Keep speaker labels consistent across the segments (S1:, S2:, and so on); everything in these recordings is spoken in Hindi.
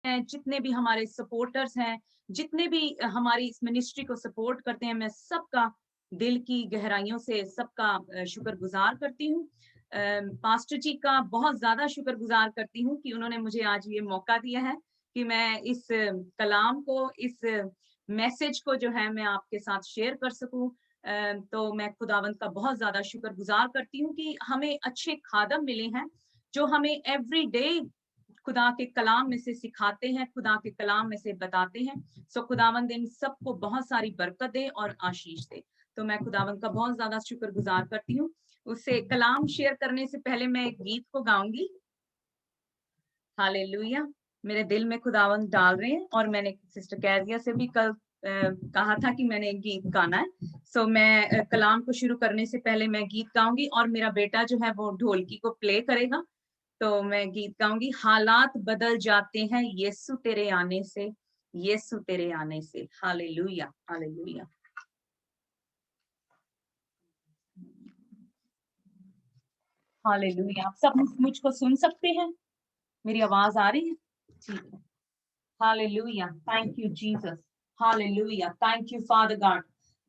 S1: हैं, जितने भी हमारे सपोर्टर्स हैं, जितने भी हमारी इस मिनिस्ट्री को सपोर्ट करते हैं, मैं सबका दिल की गहराइयों से सबका शुक्रगुजार करती हूँ। पास्टर जी का बहुत ज़्यादा शुक्रगुजार करती हूँ कि उन्होंने मुझे आज ये मौका दिया है कि मैं इस कलाम को, इस मैसेज को जो है मैं आपके साथ शेयर कर सकूँ। तो मैं खुदावंद का बहुत ज़्यादा शुक्रगुजार करती हूँ कि हमें अच्छे खादम मिले हैं, जो हमें एवरी डे खुदा के कलाम में से सिखाते हैं, खुदा के कलाम में से बताते हैं। सो खुदावंद इन सबको बहुत सारी बरकत दे और आशीष दे। तो मैं खुदावंद का बहुत ज्यादा शुक्रगुजार करती हूँ। उससे कलाम शेयर करने से पहले मैं एक गीत को गाऊंगी। हालेलुया। मेरे दिल में खुदावंद डाल रहे हैं और मैंने सिस्टर कैजिया से भी कल कहा था कि मैंने एक गीत गाना है। सो मैं कलाम को शुरू करने से पहले मैं गीत गाऊंगी और मेरा बेटा जो है वो ढोलकी को प्ले करेगा। तो मैं गीत गाऊंगी। हालात बदल जाते हैं यीशु तेरे आने से, यीशु तेरे आने से। Hallelujah, hallelujah. हालेलुया। आप सब मुझको सुन सकते हैं? मेरी आवाज आ रही है? ठीक है। Hallelujah. Thank you, Jesus. Hallelujah. Thank you, Father God.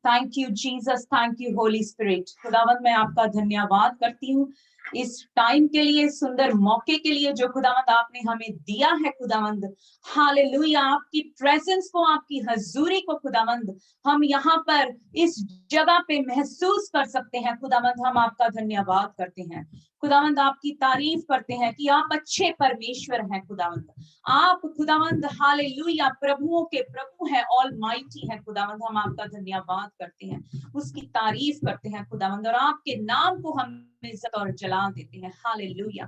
S1: Thank you, Jesus. Thank you, Holy Spirit. खुदावंद मैं आपका धन्यवाद करती हूँ इस टाइम के लिए, सुंदर मौके के लिए जो खुदावंद आपने हमें दिया है। खुदावंद हालेलुया, आपकी प्रेजेंस को, आपकी हजूरी को खुदावंद हम यहाँ पर इस जगह पे महसूस कर सकते हैं। खुदावंद हम आपका धन्यवाद करते हैं। खुदावंद आपकी तारीफ करते हैं कि आप अच्छे परमेश्वर हैं। खुदावंद आप खुदावंद हालेलुया प्रभुओं के प्रभु हैं, ऑल माइटी है। खुदावंद हम आपका धन्यवाद करते हैं, उसकी तारीफ करते हैं खुदावंद, और आपके नाम को हम इज्जत और जलाल देते हैं। Hallelujah,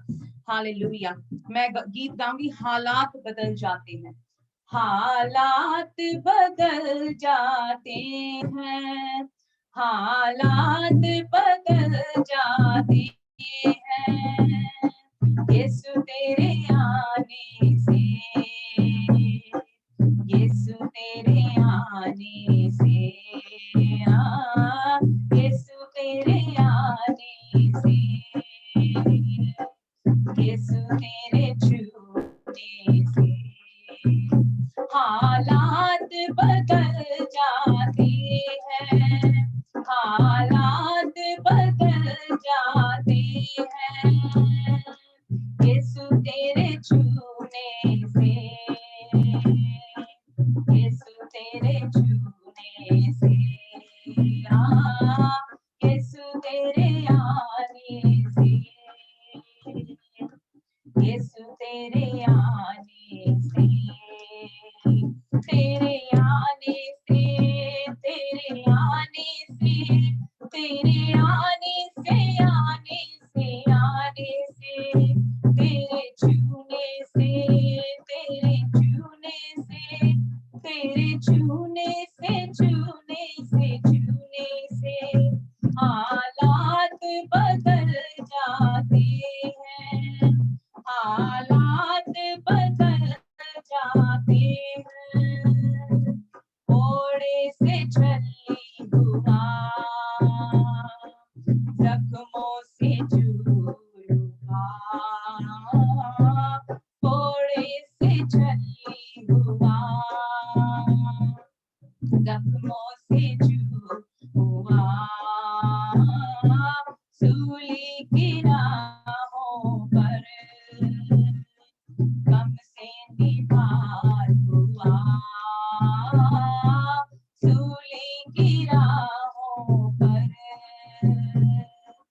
S1: hallelujah. मैं गीत गाऊंगी। हालात बदल जाते हैं, हालात बदल जाते हैं, हालात बदल जाते हैं यीशु तेरे आने से, यीशु तेरे आने से, यीशु तेरे आने से, यीशु तेरे छूने से हालात बदल जाते हैं, हालात बदल जाते हैं यीशु तेरे छूने से, यीशु तेरे छूने से, यीशु तेरे आने से, यीशु तेरे आने से, तेरे आने से, तेरे आने से, तेरे आने से, आने से, आने से, तेरे छूने से, तेरे छूने से, तेरे छूने से, छूने से, छूने से हालात बदल जाते हैं, हालात बदल जाते हैं घोड़े से छली हुआ, जख्मों से चूरा, घोड़े से छली हुआ, जख्मों से चूरा, सूली की राहों पर गम से निभार हुआ, सूली की राहों पर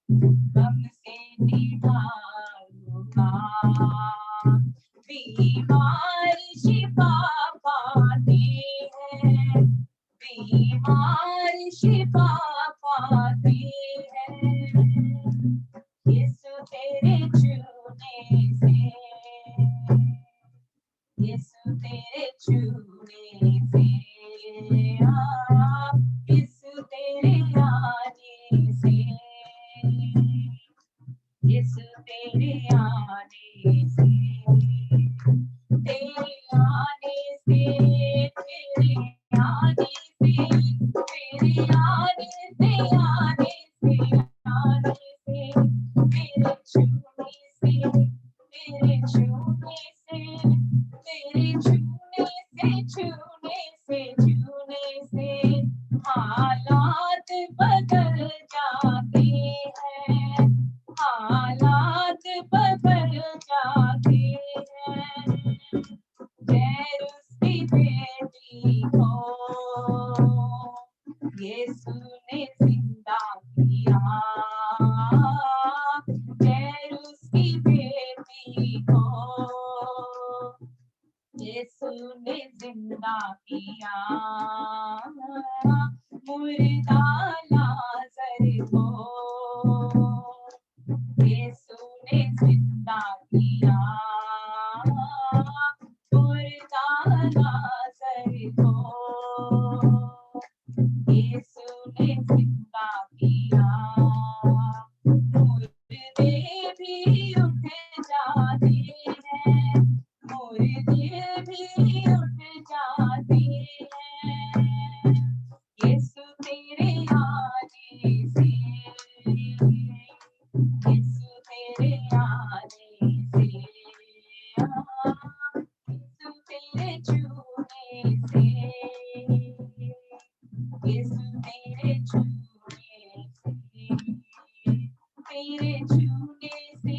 S1: गम से निभार हुआ, बीमार शिफा पाते हैं, बीमार शिफा पाते हैं यीशु तेरे छूने से, यीशु तेरे छूने से, यीशु तेरे आने से, यीशु तेरे आने से, तेरे आने से, तेरे आने से, तेरे आने से, आने से, आने से, तेरे छूने से, तेरे छूने से, तेरे यीशु ने जिंदा किया मुर्दा लाजर को, यीशु ने जिंदा किया मुर्दा लाजर को, यीशु ने जिंदा किया, मुर्दे भी उठ जाते हैं, मुर्दे भी उठ जाते हैं, यीशु तेरे आने से, यीशु तेरे आने से, यीशु तेरे छूने से, यीशु तेरे छूने से,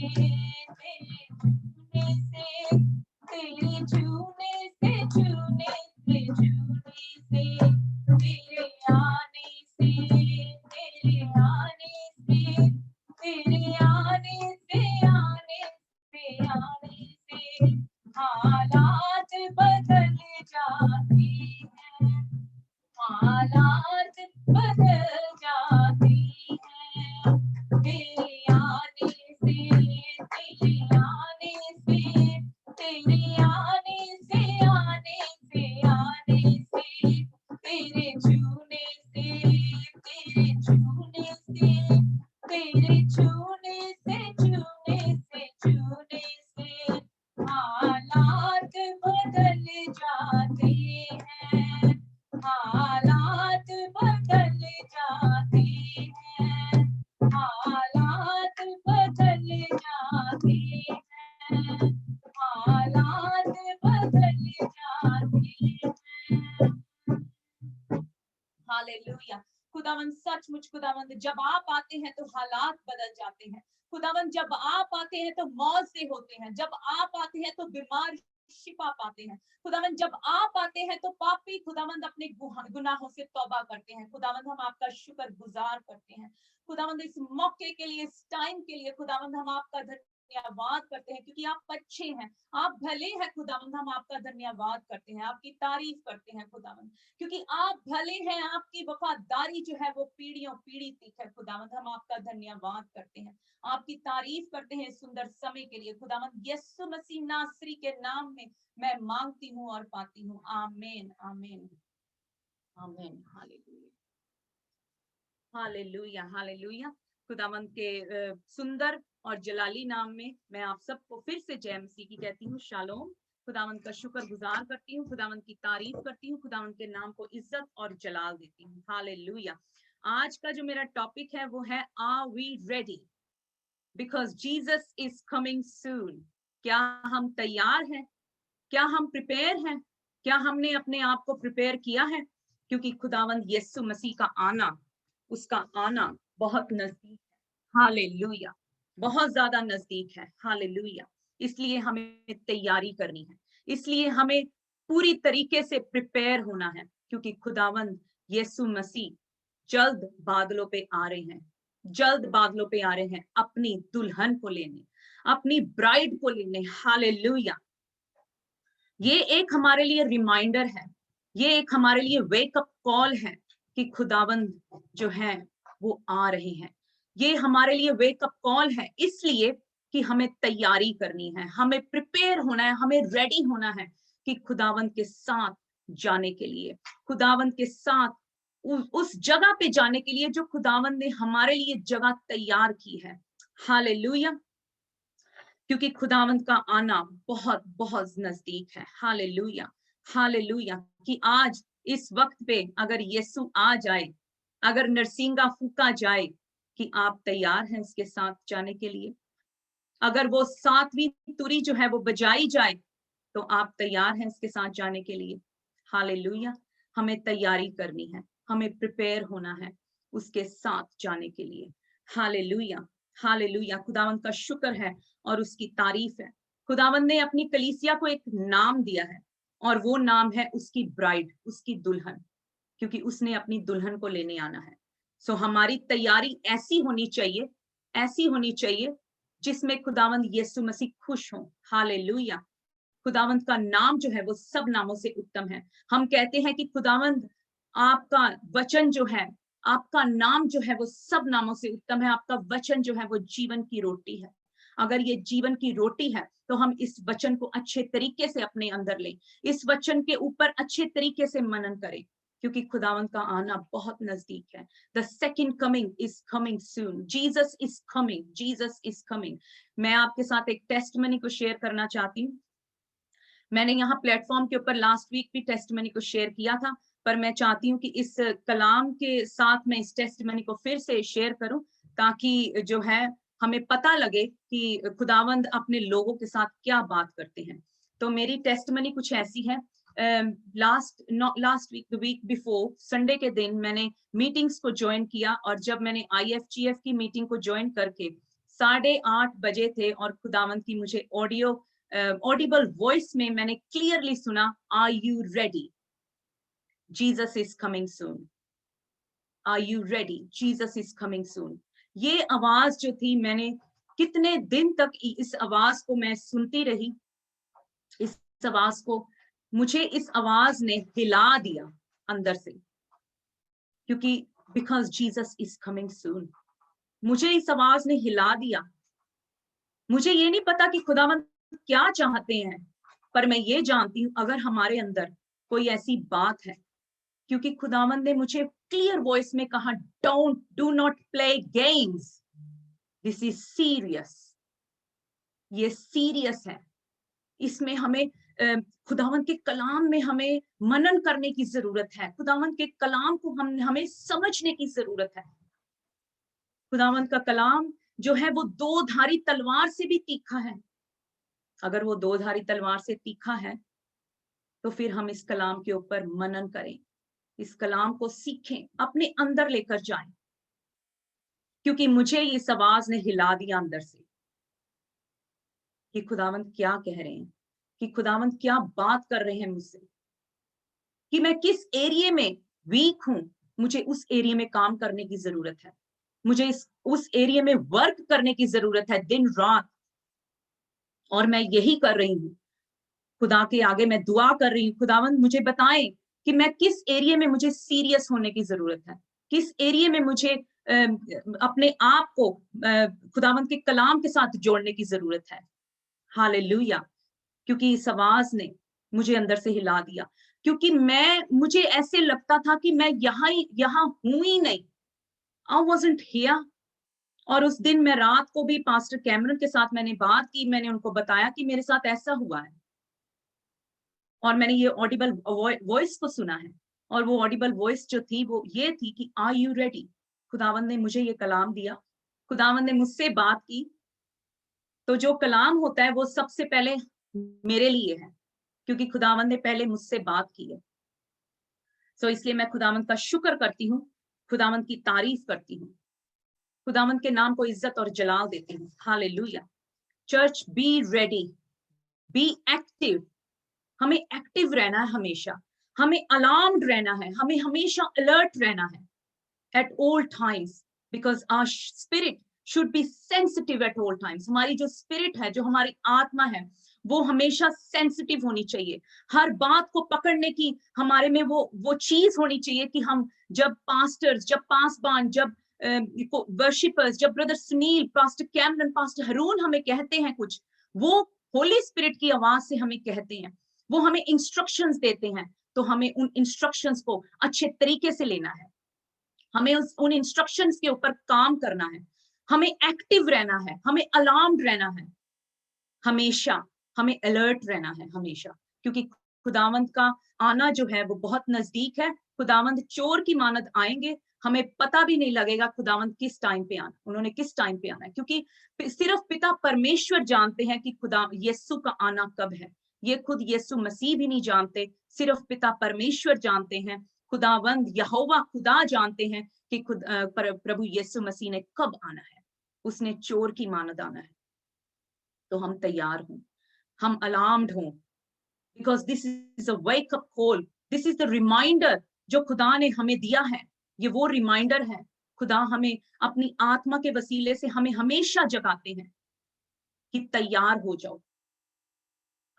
S1: तेरे छूने से, तेरे छूने से, छूने से, छूने से, तेरे आने से, तेरे आने से, तेरे आने से, आने से, आने से हालात बदल जाते हैं, हालात बदल जाते हैं, तेरे आने से, तेरे आने से, तेरे आने से, आने से, आने से, तेरे छूने से, तेरे छूने से, तेरे छूने से, छूने से, छूने से हालात बदल जाते हैं, हालात बदल जाते हैं, हालात बदल जाते हैं, हालात बदल जाते हैं। हालेलुया। खुदावंद सचमुच खुदावंद जब आप आते हैं तो हालात बदल जाते हैं। खुदावंद जब आप आते हैं तो मौत से होते हैं, जब आप आते हैं तो बीमार शिफा पाते हैं। खुदावंद जब आप आते हैं तो पापी खुदावंद अपने गुनाहों से तौबा करते हैं। खुदावंद हम आपका शुक्र गुजार करते हैं। खुदावंद इस मौके के लिए, इस टाइम के लिए खुदावंद हम आपका धन्यवाद करते हैं, क्योंकि आप अच्छे हैं, आप भले हैं खुदावंद। हम आपका धन्यवाद करते हैं, आपकी तारीफ करते हैं खुदावंद, क्योंकि आप भले हैं, आपकी वफादारी जो है वो पीढ़ियों पीढ़ी तक है खुदावंद। हम आपका धन्यवाद करते हैं, आपकी तारीफ करते हैं इस सुंदर समय के लिए खुदावंद। यीशु मसीह नासरी के नाम में मैं मांगती हूँ और पाती हूँ। आमीन, आमीन, आमीन। Hallelujah, hallelujah, hallelujah. खुदावंद के सुंदर और जलाली नाम में मैं आप सबको फिर से जय मसीह की कहती हूँ। शालोम। खुदावंद का शुक्र गुजार करती हूँ, खुदावंद की तारीफ करती हूँ, खुदावंद के नाम को इज्जत और जलाल देती हूँ। हालेलुया। आज का जो मेरा टॉपिक है वो है are we ready, because Jesus is coming soon. क्या हम तैयार हैं? क्या हम प्रिपेयर हैं? क्या हमने अपने आप को प्रिपेयर किया है? क्योंकि खुदावंद यीशु मसीह का आना, उसका आना बहुत नजदीक है। हालेलुया, बहुत ज्यादा नजदीक है। हालेलुया। इसलिए हमें तैयारी करनी है, इसलिए हमें पूरी तरीके से प्रिपेयर होना है, क्योंकि खुदावंद यीशु मसीह जल्द बादलों पे आ रहे हैं, जल्द बादलों पे आ रहे हैं अपनी दुल्हन को लेने, अपनी ब्राइड को लेने। हालेलुया। ये एक हमारे लिए रिमाइंडर है, ये एक हमारे लिए वेकअप कॉल है कि खुदावंद जो है वो आ रहे हैं। ये हमारे लिए वेकअप कॉल है, इसलिए कि हमें तैयारी करनी है, हमें प्रिपेयर होना है, हमें रेडी होना है कि खुदावंद के साथ जाने के लिए, खुदावंद के साथ उस जगह पे जाने के लिए जो खुदावंद ने हमारे लिए जगह तैयार की है। हालेलुया। क्योंकि खुदावंद का आना बहुत बहुत नजदीक है। Hallelujah, hallelujah. कि आज इस वक्त पे अगर यीशु आ जाए, अगर नरसिंगा फूका जाए, कि आप तैयार हैं इसके साथ जाने के लिए? अगर वो 7वीं तुरी जो है वो बजाई जाए, तो आप तैयार हैं इसके साथ जाने के लिए? हालेलुया। हमें तैयारी करनी है, हमें प्रिपेयर होना है उसके साथ जाने के लिए। Hallelujah, hallelujah. खुदावंद का शुक्र है और उसकी तारीफ है। खुदावंद ने अपनी कलीसिया को एक नाम दिया है, और वो नाम है उसकी ब्राइड, उसकी दुल्हन, क्योंकि उसने अपनी दुल्हन को लेने आना है। सो हमारी तैयारी ऐसी होनी चाहिए, ऐसी होनी चाहिए जिसमें खुदावंद यीशु मसीह खुश हो। हालेलुया। खुदावंद का नाम जो है वो सब नामों से उत्तम है। हम कहते हैं कि खुदावंद आपका वचन जो है, आपका नाम जो है वो सब नामों से उत्तम है। आपका वचन जो है वो जीवन की रोटी है। अगर ये जीवन की रोटी है तो हम इस वचन को अच्छे तरीके से अपने अंदर लें, इस वचन के ऊपर अच्छे तरीके से मनन करें, क्योंकि खुदावंद का आना बहुत नजदीक है। The second coming is coming soon. Jesus is coming, Jesus is coming. मैं आपके साथ एक टेस्टमनी को शेयर करना चाहती हूँ। मैंने यहाँ प्लेटफॉर्म के ऊपर लास्ट वीक भी टेस्टमनी को शेयर किया था, पर मैं चाहती हूँ कि इस कलाम के साथ मैं इस टेस्टमनी को फिर से शेयर करूं, ताकि जो है हमें पता लगे कि खुदावंद अपने लोगों के साथ क्या बात करते हैं। तो मेरी टेस्टमनी कुछ ऐसी है। Last week, the week before, Sunday के दिन मैंने मीटिंग्स को ज्वाइन किया, और जब मैंने IFGF की मीटिंग को ज्वाइन करके 8:30 बजे थे, और खुदावंद की मुझे ऑडिबल वॉइस में मैंने क्लियरली सुना, are you ready, Jesus is coming soon, are you ready, Jesus is coming soon. ये आवाज जो थी, मैंने कितने दिन तक इस आवाज को मैं सुनती रही। इस आवाज को, मुझे इस आवाज ने हिला दिया अंदर से, क्योंकि बिकॉज जीसस इज कमिंग सून, मुझे इस आवाज ने हिला दिया। मुझे ये नहीं पता कि खुदावंद क्या चाहते हैं, पर मैं ये जानती हूं अगर हमारे अंदर कोई ऐसी बात है, क्योंकि खुदावंद ने मुझे क्लियर वॉइस में कहा, do not play games, this is serious. ये सीरियस है। इसमें हमें खुदावंद के कलाम में हमें मनन करने की जरूरत है। खुदावंद के कलाम को हमें समझने की जरूरत है। खुदावंद का कलाम जो है वो दो धारी तलवार से भी तीखा है। अगर वो दो धारी तलवार से तीखा है, तो फिर हम इस कलाम के ऊपर मनन करें, इस कलाम को सीखें, अपने अंदर लेकर जाएं, क्योंकि मुझे इस आवाज ने हिला दिया अंदर से कि खुदावंद क्या कह रहे हैं, कि खुदावंद क्या बात कर रहे हैं मुझसे, कि मैं किस एरिया में वीक हूं, मुझे उस एरिया में काम करने की जरूरत है, मुझे उस एरिया में वर्क करने की जरूरत है दिन रात। और मैं यही कर रही हूँ। खुदा के आगे मैं दुआ कर रही हूँ, खुदावंद मुझे बताएं कि मैं किस एरिया में मुझे सीरियस होने की जरूरत है, किस एरिया में मुझे अपने आप को खुदावंद के कलाम के साथ जोड़ने की जरूरत है। हालेलुया। क्योंकि इस आवाज ने मुझे अंदर से हिला दिया, क्योंकि मुझे ऐसे लगता था कि मैं यहाँ हूं ही नहीं, आई वॉजंट हियर। और उस दिन मैं रात को भी पास्टर कैमरन के साथ मैंने बात की, मैंने उनको बताया कि मेरे साथ ऐसा हुआ है, और मैंने ये ऑडिबल वॉइस को सुना है। और वो ऑडिबल वॉइस जो थी वो ये थी कि आर यू रेडी। खुदावंद ने मुझे ये कलाम दिया, खुदावंद ने मुझसे बात की। तो जो कलाम होता है वो सबसे पहले मेरे लिए है, क्योंकि खुदावंद ने पहले मुझसे बात की है। सो इसलिए मैं खुदावंद का शुक्र करती हूँ, खुदावंद की तारीफ करती हूँ, खुदावंद के नाम को इज्जत और जलाल देती हूँ। Hallelujah. Church, be ready, be active. हमें एक्टिव रहना है हमेशा, हमें अलार्म्ड रहना है, हमें हमेशा अलर्ट रहना है at all times, because our spirit should be sensitive at all times. हमारी जो स्पिरिट है, जो हमारी आत्मा है, वो हमेशा सेंसिटिव होनी चाहिए। हर बात को पकड़ने की हमारे में वो चीज होनी चाहिए कि हम जब पास्टर्स, जब पासबान, जब वर्शिपर्स, जब brother Sunil, pastor Cameron, pastor Haroon हमें कहते हैं कुछ, वो होली स्पिरिट की आवाज से हमें कहते हैं, वो हमें इंस्ट्रक्शंस देते हैं, तो हमें उन इंस्ट्रक्शंस को अच्छे तरीके से लेना है, हमें उन इंस्ट्रक्शंस के ऊपर काम करना है, हमें एक्टिव रहना है, हमें अलार्म्ड रहना है, हमेशा हमें अलर्ट रहना है हमेशा, क्योंकि खुदावंद का आना जो है वो बहुत नजदीक है। खुदावंद चोर की मानद आएंगे, हमें पता भी नहीं लगेगा खुदावंद किस टाइम पे आना, उन्होंने किस टाइम पे आना है, क्योंकि सिर्फ पिता परमेश्वर जानते हैं कि खुदा यीशु का आना कब है। ये खुद यीशु मसीह भी नहीं जानते, सिर्फ पिता परमेश्वर जानते हैं। खुदावंद यहोवा खुदा जानते हैं कि प्रभु यीशु मसीह ने कब आना है, उसने चोर की मानद आना है। तो हम तैयार हों, हम अलार्म्ड हों, because this is a wake up call, this is the reminder जो खुदा ने हमें दिया है। ये वो रिमाइंडर है, खुदा हमें अपनी आत्मा के वसीले से हमें हमेशा जगाते हैं कि तैयार हो जाओ,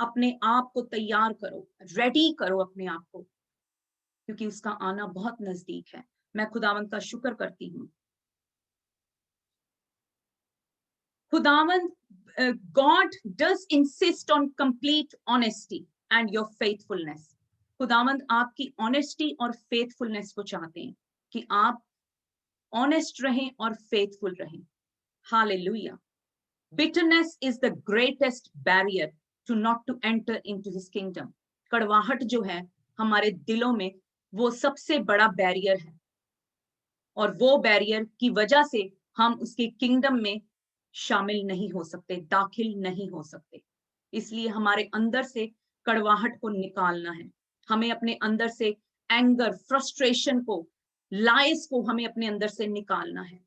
S1: अपने आप को तैयार करो, रेडी करो अपने आप को, क्योंकि उसका आना बहुत नजदीक है। मैं खुदावंद का शुक्र करती हूँ। खुदावंद, God does insist on complete honesty and your faithfulness. खुदावंद आपकी ऑनेस्टी और फेथफुलनेस को चाहते हैं कि आप ऑनेस्ट रहें और फेथफुल रहें। Hallelujah. Bitterness is the greatest barrier to not to enter into his kingdom. कड़वाहट जो है हमारे दिलों में, वो सबसे बड़ा बैरियर है, और वो बैरियर की वजह से हम उसके किंगडम में शामिल नहीं हो सकते, दाखिल नहीं हो सकते। इसलिए हमारे अंदर से कड़वाहट को निकालना है। हमें अपने अंदर से एंगर, फ्रस्ट्रेशन को, लाइस को हमें अपने अंदर से निकालना है,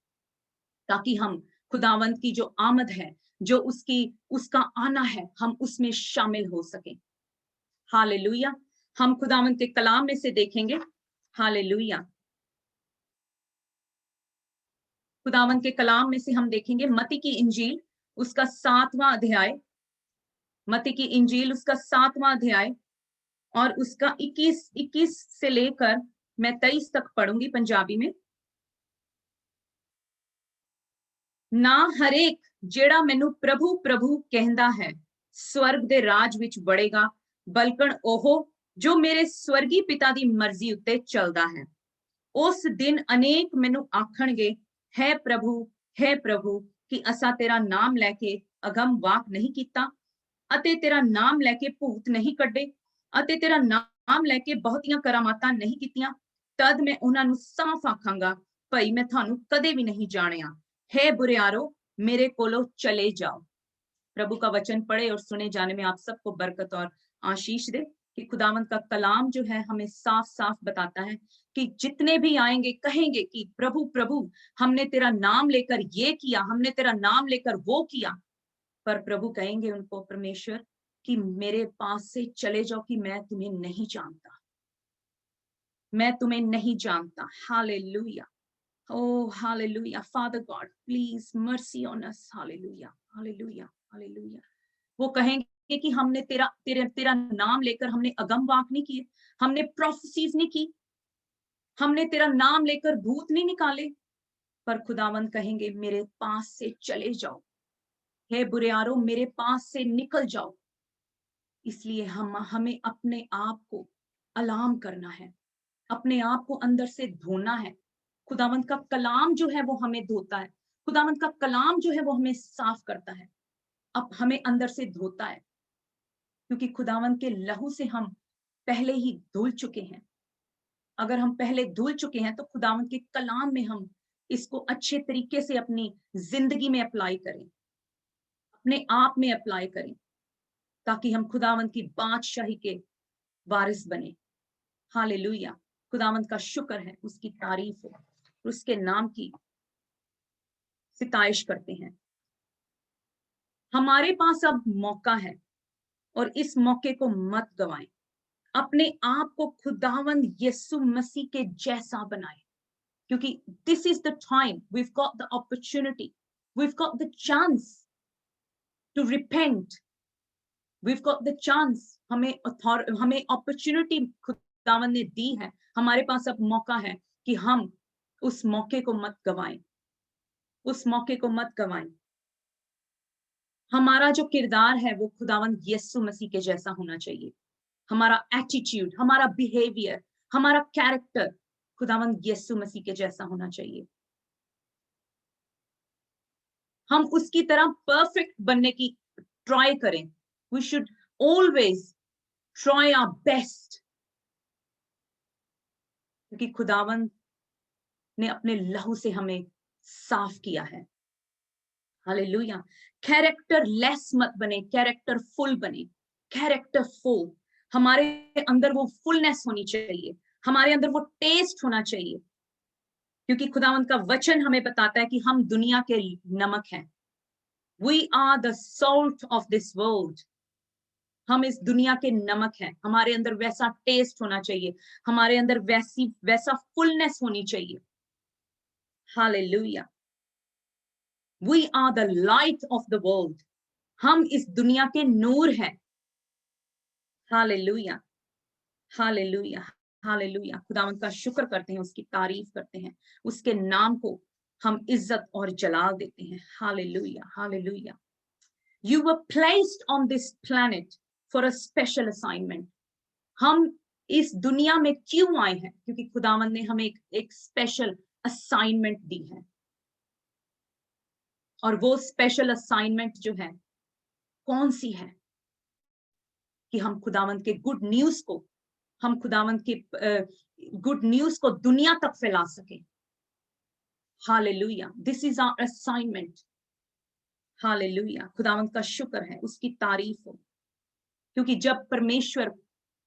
S1: ताकि हम खुदावंत की जो आमद है, जो उसका आना है, हम उसमें शामिल हो सकें। हालेलुया। हम खुदावंत के कलाम में से देखेंगे। हालेलुया। खुदावंत के कलाम में से हम देखेंगे मत्ती की इंजील, उसका 7वां अध्याय, मत्ती की इंजील उसका 7वां अध्याय और उसका 21 से लेकर मैं 23 तक पढ़ूंगी पंजाबी में। ना हरेक जेड़ा मैनू प्रभु प्रभु कहंदा है स्वर्ग दे राज विच बढ़ेगा, बल्कण ओहो जो मेरे स्वर्गी पिता दी मर्जी उत्ते चलदा है। उस दिन अनेक मैनू आखणगे, है प्रभु कि असा तेरा नाम लैके अगम वाक नहीं कीता, अते तेरा नाम लैके भूत नहीं कड्डे, अते तेरा नाम लैके बहुतियां करामातां नहीं कीतियां। तद मैं उन्हां नू साफ आखांगा, भई मैं थानू कदे भी नहीं जानिया, हे बुरियारो मेरे कोलो चले जाओ। प्रभु का वचन पढ़े और सुने जाने में आप सबको बरकत और आशीष दे कि खुदावंत का कलाम जो है हमें साफ साफ बताता है कि जितने भी आएंगे कहेंगे कि प्रभु प्रभु हमने तेरा नाम लेकर ये किया, हमने तेरा नाम लेकर वो किया, पर प्रभु कहेंगे उनको, परमेश्वर, कि मेरे पास से चले जाओ कि मैं तुम्हें नहीं जानता, मैं तुम्हें नहीं जानता। Hallelujah. Oh, hallelujah. Father God, please mercy on us. Hallelujah. Hallelujah. Hallelujah. वो कहेंगे कि हमने तेरा नाम लेकर हमने अगम वाक नहीं किए, हमने प्रोफेसीज नहीं की, हमने तेरा नाम लेकर भूत नहीं निकाले, पर खुदावंद कहेंगे मेरे पास से चले जाओ, हे बुरेयारो मेरे पास से निकल जाओ। इसलिए हमें अपने आप को अलार्म करना है, अपने आप को अंदर से धोना है। खुदावंत का कलाम जो है वो हमें धोता है, खुदावंत का कलाम जो है वो हमें साफ करता है, अब हमें अंदर से धोता है, क्योंकि खुदावंत के लहू से हम पहले ही धुल चुके हैं। अगर हम पहले धुल चुके हैं तो खुदावंत के कलाम में हम इसको अच्छे तरीके से अपनी जिंदगी में अप्लाई करें, अपने आप में अप्लाई करें, ताकि हम खुदावंत की बादशाही के वारिस बने। हालेलुया। खुदावंत का शुक्र है, उसकी तारीफ है, उसके नाम की सिताइश करते हैं। हमारे पास अब मौका है और इस मौके को मत गवाएं। अपने आप को खुदावंद यीशु मसीह के जैसा बनाएं, क्योंकि this is the time, we've got the opportunity, we've got the chance to repent, we've got the chance, हमें अपॉर्चुनिटी खुदावंद ने दी है, हमारे पास अब मौका है कि हम उस मौके को मत गवाएं, उस मौके को मत गवाएं। हमारा जो किरदार है वो खुदावंद यीशु मसीह के जैसा होना चाहिए। हमारा एटीट्यूड, हमारा बिहेवियर, हमारा कैरेक्टर खुदावंद यीशु मसीह के जैसा होना चाहिए। हम उसकी तरह परफेक्ट बनने की ट्राई करें। We should always try our best, क्योंकि खुदावंद ने अपने लहू से हमें साफ किया है। हालेलुया। कैरेक्टर लेस मत बने, कैरेक्टर फुल बने। कैरेक्टर फुल, हमारे अंदर वो फुलनेस होनी चाहिए, हमारे अंदर वो टेस्ट होना चाहिए, क्योंकि खुदावंद का वचन हमें बताता है कि हम दुनिया के नमक हैं। We are the salt of this world. हम इस दुनिया के नमक हैं। हमारे अंदर वैसा टेस्ट होना चाहिए, हमारे अंदर वैसा फुलनेस होनी चाहिए। Hallelujah. We are the light of the world. हम इस दुनिया के नूर हैं। Hallelujah, hallelujah, hallelujah. खुदावंद का शुक्र करते हैं, उसकी तारीफ करते हैं, उसके नाम को हम इज्जत और जलाल देते हैं। Hallelujah, hallelujah. You were placed on this planet for a special assignment. हम इस दुनिया में क्यों आए हैं? क्योंकि खुदावंद ने हमें एक स्पेशल असाइनमेंट दी है, और वो स्पेशल असाइनमेंट जो है कौन सी है? कि हम खुदावंद के गुड न्यूज को, हम खुदावंद के गुड न्यूज को दुनिया तक फैला सके। Hallelujah, this is our assignment. Hallelujah, खुदावंद का शुक्र है, उसकी तारीफ हो। क्योंकि जब परमेश्वर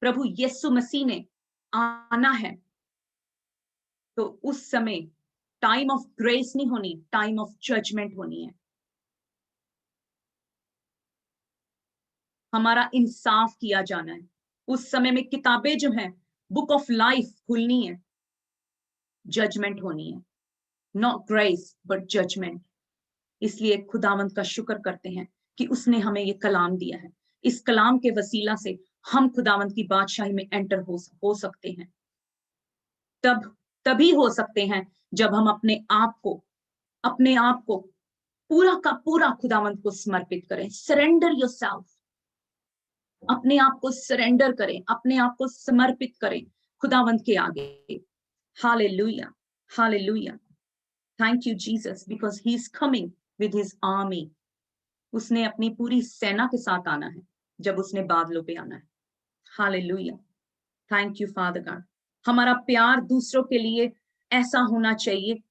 S1: प्रभु यीशु मसीह ने आना है, तो उस समय टाइम ऑफ ग्रेस नहीं होनी, टाइम ऑफ जजमेंट होनी है। हमारा इंसाफ किया जाना है। उस समय में किताबें जो हैं, बुक ऑफ लाइफ खुलनी है, जजमेंट होनी है। Not grace but judgement. इसलिए खुदावंत का शुक्र करते हैं कि उसने हमें ये कलाम दिया है। इस कलाम के वसीला से हम खुदावंत की बादशाही में एंटर हो सकते हैं। तभी हो सकते हैं जब हम अपने आप को पूरा का पूरा खुदावंत को समर्पित करें। सरेंडर योरसेल्फ, अपने आप को सरेंडर करें, अपने आप को समर्पित करें खुदावंत के आगे। Hallelujah, hallelujah. Thank you Jesus, because he is coming with his army. उसने अपनी पूरी सेना के साथ आना है जब उसने बादलों पे आना है। Hallelujah, thank you father God. हमारा प्यार दूसरों के लिए ऐसा होना चाहिए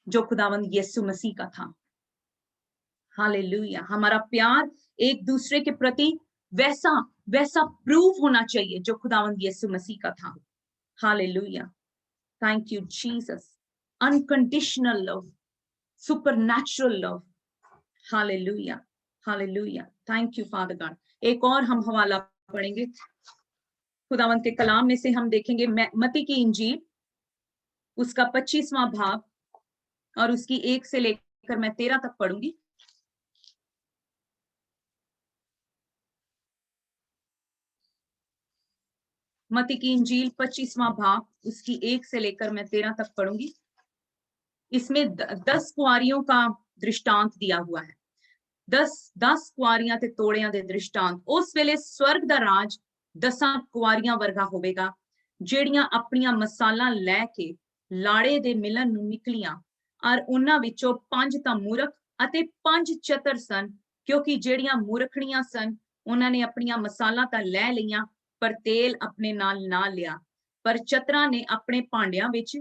S1: जो खुदावंद यीशु मसीह का था। हालेलुया, हमारा प्यार एक दूसरे के प्रति वैसा वैसा प्रूव होना चाहिए जो खुदावंद यीशु मसीह का था। Hallelujah, thank you Jesus. Unconditional love, supernatural love. Hallelujah, hallelujah, thank you father God. एक और हम हवाला पढ़ेंगे खुदावंत के कलाम में से। हम देखेंगे मत्ती की इंजील, उसका 25वां भाग, और उसकी 1 से लेकर मैं 13 तक पढ़ूंगी। मत्ती की इंजील 25वां भाग, उसकी 1 से लेकर मैं 13 तक पढ़ूंगी। इसमें 10 कुआरियों का दृष्टांत दिया हुआ है। 10 कुआरियां ते तोड़ियां दे दृष्टांत। उस वेले स्वर्ग दा राज 10 कुआरियां वर्गा होवेगा, ਜਿਹੜੀਆਂ ਆਪਣੀਆਂ ਮਸਾਲਾਂ ਲੈ ਕੇ ਲਾੜੇ ਦੇ ਮਿਲਣ ਨੂੰ ਨਿਕਲੀਆਂ, ਔਰ ਉਹਨਾਂ ਵਿੱਚੋਂ 5 ਤਾਂ ਮੂਰਖ ਅਤੇ 5 ਚਤਰ ਸਨ, ਕਿਉਂਕਿ ਜਿਹੜੀਆਂ ਮੂਰਖਣੀਆਂ ਸਨ ਉਹਨਾਂ ਨੇ ਆਪਣੀਆਂ ਮਸਾਲਾਂ ਤਾਂ ਲੈ ਲਈਆਂ, ਪਰ ਤੇਲ ਆਪਣੇ ਨਾਲ ਨਾ ਲਿਆ। ਪਰ ਚਤਰਾਂ ਨੇ ਆਪਣੇ ਭਾਂਡਿਆਂ ਵਿੱਚ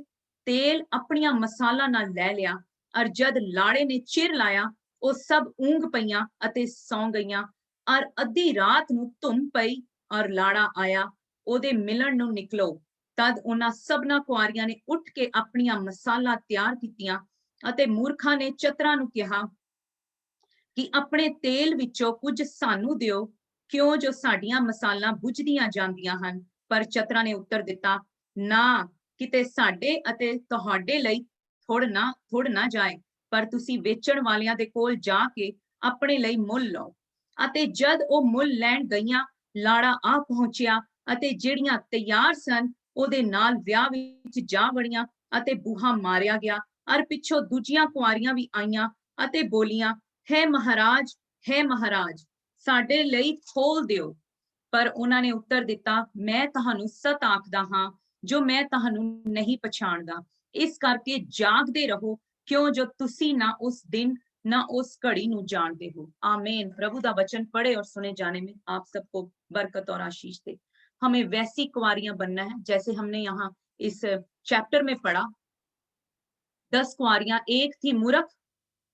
S1: ਤੇਲ ਆਪਣੀਆਂ ਮਸਾਲਾਂ ਨਾਲ ਲੈ ਲਿਆ, ਔਰ ਜਦ ਲਾੜੇ ਨੇ ਚਿਰ ਲਾਇਆ, ਉਹ ਸਭ ਊਂਘ ਪਈਆਂ ਅਤੇ ਸੌਂ ਗਈਆਂ। ਔਰ ਅੱਧੀ ਰਾਤ ਨੂੰ ਧੁੰਮ ਪਈ, ਔਰ ਲਾੜਾ ਆਇਆ, ਉਹਦੇ ਮਿਲਣ ਨੂੰ ਨਿਕਲੋ। ਤਦ ਉਹਨਾਂ ਸਭਨਾਂ ਕੁਆਰੀਆਂ ਨੇ ਉੱਠ ਕੇ ਆਪਣੀਆਂ ਮਸਾਲਾ ਤਿਆਰ ਕੀਤੀਆਂ, ਅਤੇ ਮੂਰਖਾਂ ਨੇ ਚਤਰਾਂ ਨੂੰ ਕਿਹਾ ਕਿ ਆਪਣੇ ਤੇਲ ਵਿੱਚੋਂ ਕੁਝ ਸਾਨੂੰ ਦਿਓ, ਕਿਉਂ ਜੋ ਸਾਡੀਆਂ ਮਸਾਲਾਂ ਬੁਝਦੀਆਂ ਜਾਂਦੀਆਂ ਹਨ। ਪਰ ਚਤਰਾਂ ਨੇ ਉੱਤਰ ਦਿੱਤਾ, ਨਾ, ਕਿਤੇ ਸਾਡੇ ਅਤੇ ਤੁਹਾਡੇ ਲਈ ਥੁੜ ਨਾ ਜਾਏ, ਪਰ ਤੁਸੀਂ ਵੇਚਣ ਵਾਲਿਆਂ ਦੇ ਕੋਲ ਜਾ ਕੇ ਆਪਣੇ ਲਈ ਮੁੱਲ ਲਓ। ਅਤੇ ਜਦ ਉਹ ਮੁੱਲ ਲੈਣ ਗਈਆਂ, ਲਾੜਾ ਆ ਪਹੁੰਚਿਆ, ਅਤੇ ਜਿਹੜੀਆਂ ਤਿਆਰ ਸਨ ਉਹਦੇ ਨਾਲ ਵਿਆਹ ਵਿੱਚ ਜਾ ਵੜੀਆਂ, ਅਤੇ ਬੂਹਾ ਮਾਰਿਆ ਗਿਆ। ਔਰ ਪਿੱਛੋਂ ਦੂਜੀਆਂ ਕੁਆਰੀਆਂ ਵੀ ਆਈਆਂ ਅਤੇ ਬੋਲੀਆਂ, ਹੈ ਮਹਾਰਾਜ, ਸਾਡੇ ਲਈ ਖੋਲ ਦਿਓ। ਪਰ ਉਹਨਾਂ ਨੇ ਉੱਤਰ ਦਿੱਤਾ, ਮੈਂ ਤੁਹਾਨੂੰ ਸੱਚ ਆਖਦਾ ਹਾਂ, ਜੋ ਮੈਂ ਤੁਹਾਨੂੰ ਨਹੀਂ ਪਛਾਣਦਾ। ਇਸ ਕਰਕੇ ਜਾਗਦੇ ਰਹੋ, ਕਿਉਂ ਜੋ ਤੁਸੀਂ ਨਾ ਉਸ दिन ना उस घड़ी ਨੂੰ जानते हो। आमीन। प्रभु का वचन पढ़े और सुने जाने में आप सबको बरकत और आशीष दे। हमें वैसी कुआरियां बनना है जैसे हमने यहाँ इस चैप्टर में पढ़ा। 10 कुआरियां, एक थी मूर्ख,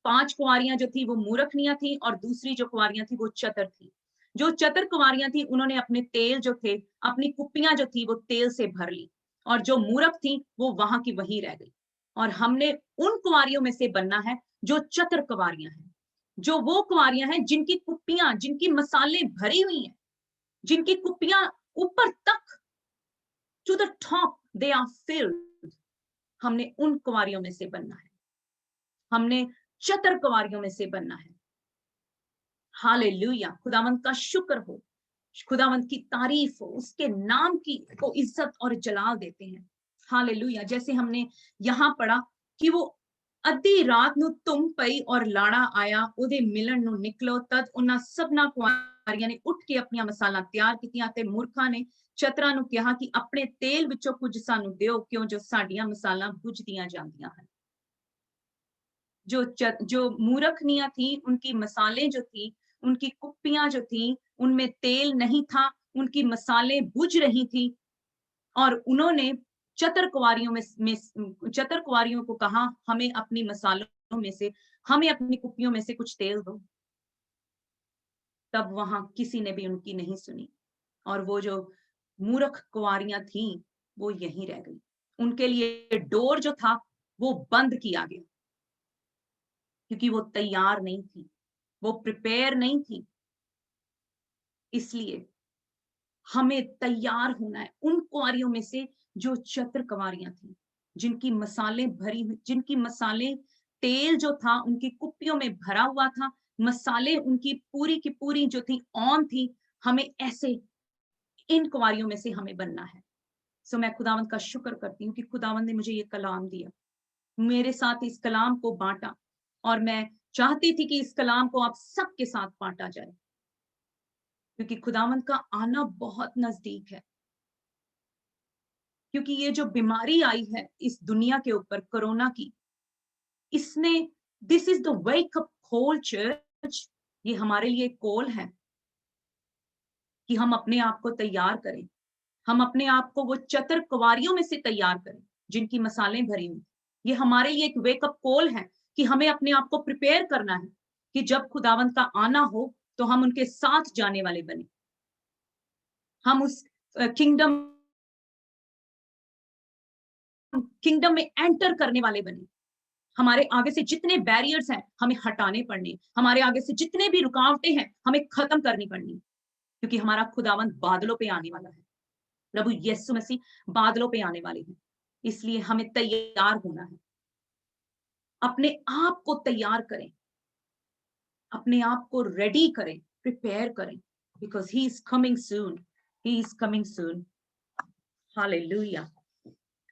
S1: 5 कुआरियां जो थी वो मूर्खनियां थी, और दूसरी जो कुआरियां थी वो चतर थी। जो चतर कुआरियां थी उन्होंने अपने तेल जो थे, अपनी कुप्पियां जो थी वो तेल से भर ली, और जो मूर्ख थी वो वहां की वहीं रह गई। और हमने उन कुआरियों में से बनना है जो चतर कुआरियां हैं, जो वो कुआरियां हैं जिनकी कुप्पियां, जिनकी मसाले भरी हुई हैं, जिनकी कुप्पियां ऊपर तक, to the top they are filled. हमने उन कुआरियों में से बनना है, हमने चतर कुआरियों में से बनना है। हालेलुया, खुदावंत का शुक्र हो खुदावंत की तारीफ हो, उसके नाम की को इज्जत और जलाल देते हैं। हालेलुया। जैसे हमने यहाँ पढ़ा कि वो अद्धी रात नु तुम पई और लाड़ा आया उदे मिलन नु निकलो, तद उन्ना सबना कुआरियां ने उठ के अपनी मसाला तैयार कीतियां ते मूर्खा ने चतरा नु कहा कि अपने तेल विचों कुछ सानू दियो, क्यों जो साडियां मसाला बुझदियां जांदियां हैं। जो मूर्खनियां थी, उनकी मसाले जो थी, उनकी कुप्पियां जो थी, उनमें तेल नहीं था, उनकी मसाले बुझ रही थी, और उन्होंने चतर कुंवारियों को कहा, हमें अपनी मसालों में से, हमें अपनी कुप्पियों में से कुछ तेल दो। तब वहां किसी ने भी उनकी नहीं सुनी, और वो जो मूर्ख कुंवारियां थी वो यहीं रह गई। उनके लिए डोर जो था वो बंद किया गया, क्योंकि वो तैयार नहीं थी, वो प्रिपेयर नहीं थी। इसलिए हमें तैयार होना है उन कुंवारियों में से जो चतर कुंवारियां थी, जिनकी मसाले भरी हुई, जिनकी मसाले तेल जो था उनकी कुप्पियों में भरा हुआ था, मसाले उनकी पूरी की पूरी जो थी ऑन थी। हमें ऐसे इन कुंवारियों में से हमें बनना है। सो मैं खुदावंद का शुक्र करती हूँ कि खुदावंद ने मुझे ये कलाम दिया, मेरे साथ इस कलाम को बांटा, और मैं चाहती थी कि इस कलाम को आप सबके साथ बांटा जाए, क्योंकि खुदावंद का आना बहुत नजदीक है। क्योंकि ये जो बीमारी आई है इस दुनिया के ऊपर, कोरोना की, इसने, this is the wake up call church, ये हमारे लिए कॉल है कि हम अपने आप को तैयार करें, हम अपने आप को वो चतर कुंवारियों में से तैयार करें जिनकी मसालें भरी हुई। ये हमारे लिए एक वेकअप कॉल है कि हमें अपने आप को प्रिपेयर करना है कि जब खुदावंत का आना हो तो हम उनके साथ जाने वाले बने, हम उस किंगडम किंगडम में एंटर करने वाले बने। हमारे आगे से जितने बैरियर्स हैं हमें हटाने पड़ने, हमारे आगे से जितने भी रुकावटें हैं हमें खत्म करनी पड़नी, क्योंकि हमारा खुदावंत बादलों पे आने वाला है। प्रभु यीशु मसीह बादलों पे आने वाले हैं। इसलिए हमें तैयार होना है, अपने आप को तैयार करें, अपने आप को रेडी करें, प्रिपेयर करें, because he is coming soon, he is coming soon. Hallelujah,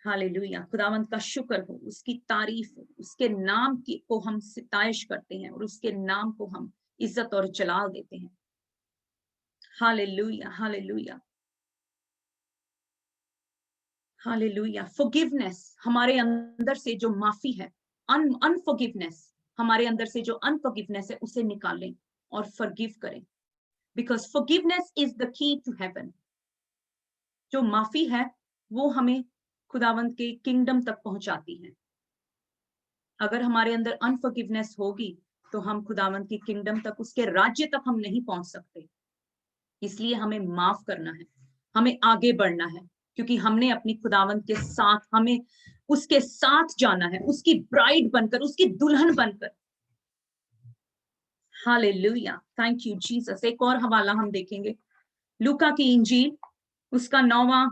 S1: hallelujah. खुदावंत का शुक्र हो, उसकी तारीफ हो, उसके नाम की को हम सिताइश करते हैं और उसके नाम को हम इज्जत और जलाल देते हैं। Hallelujah, hallelujah, hallelujah. फॉरगिवनेस, हमारे अंदर से जो माफी है, अनफॉरगिवनेस, हमारे अंदर से जो अनफॉरगिवनेस है उसे निकालें और फॉरगिव करें, because forgiveness is the key to heaven. जो माफी है वो हमें खुदावंत के किंगडम तक पहुंचाती है। अगर हमारे अंदर अनफॉरगिवनेस होगी तो हम खुदावंत की किंगडम तक, उसके राज्य तक हम नहीं पहुंच सकते। इसलिए हमें माफ करना है, हमें आगे बढ़ना है, क्योंकि हमने अपनी खुदावंत के साथ, हमें उसके साथ जाना है, उसकी ब्राइड बनकर, उसकी दुल्हन बनकर। Hallelujah, thank you Jesus. एक और हवाला हम देखेंगे, लूका की इंजील, उसका 9वां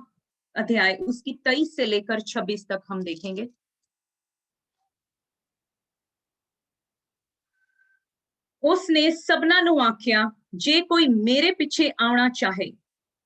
S1: अध्याय, उसकी 23 से लेकर 26 तक हम देखेंगे। उसने सबना नु आख्या, जे कोई मेरे पिछे आना चाहे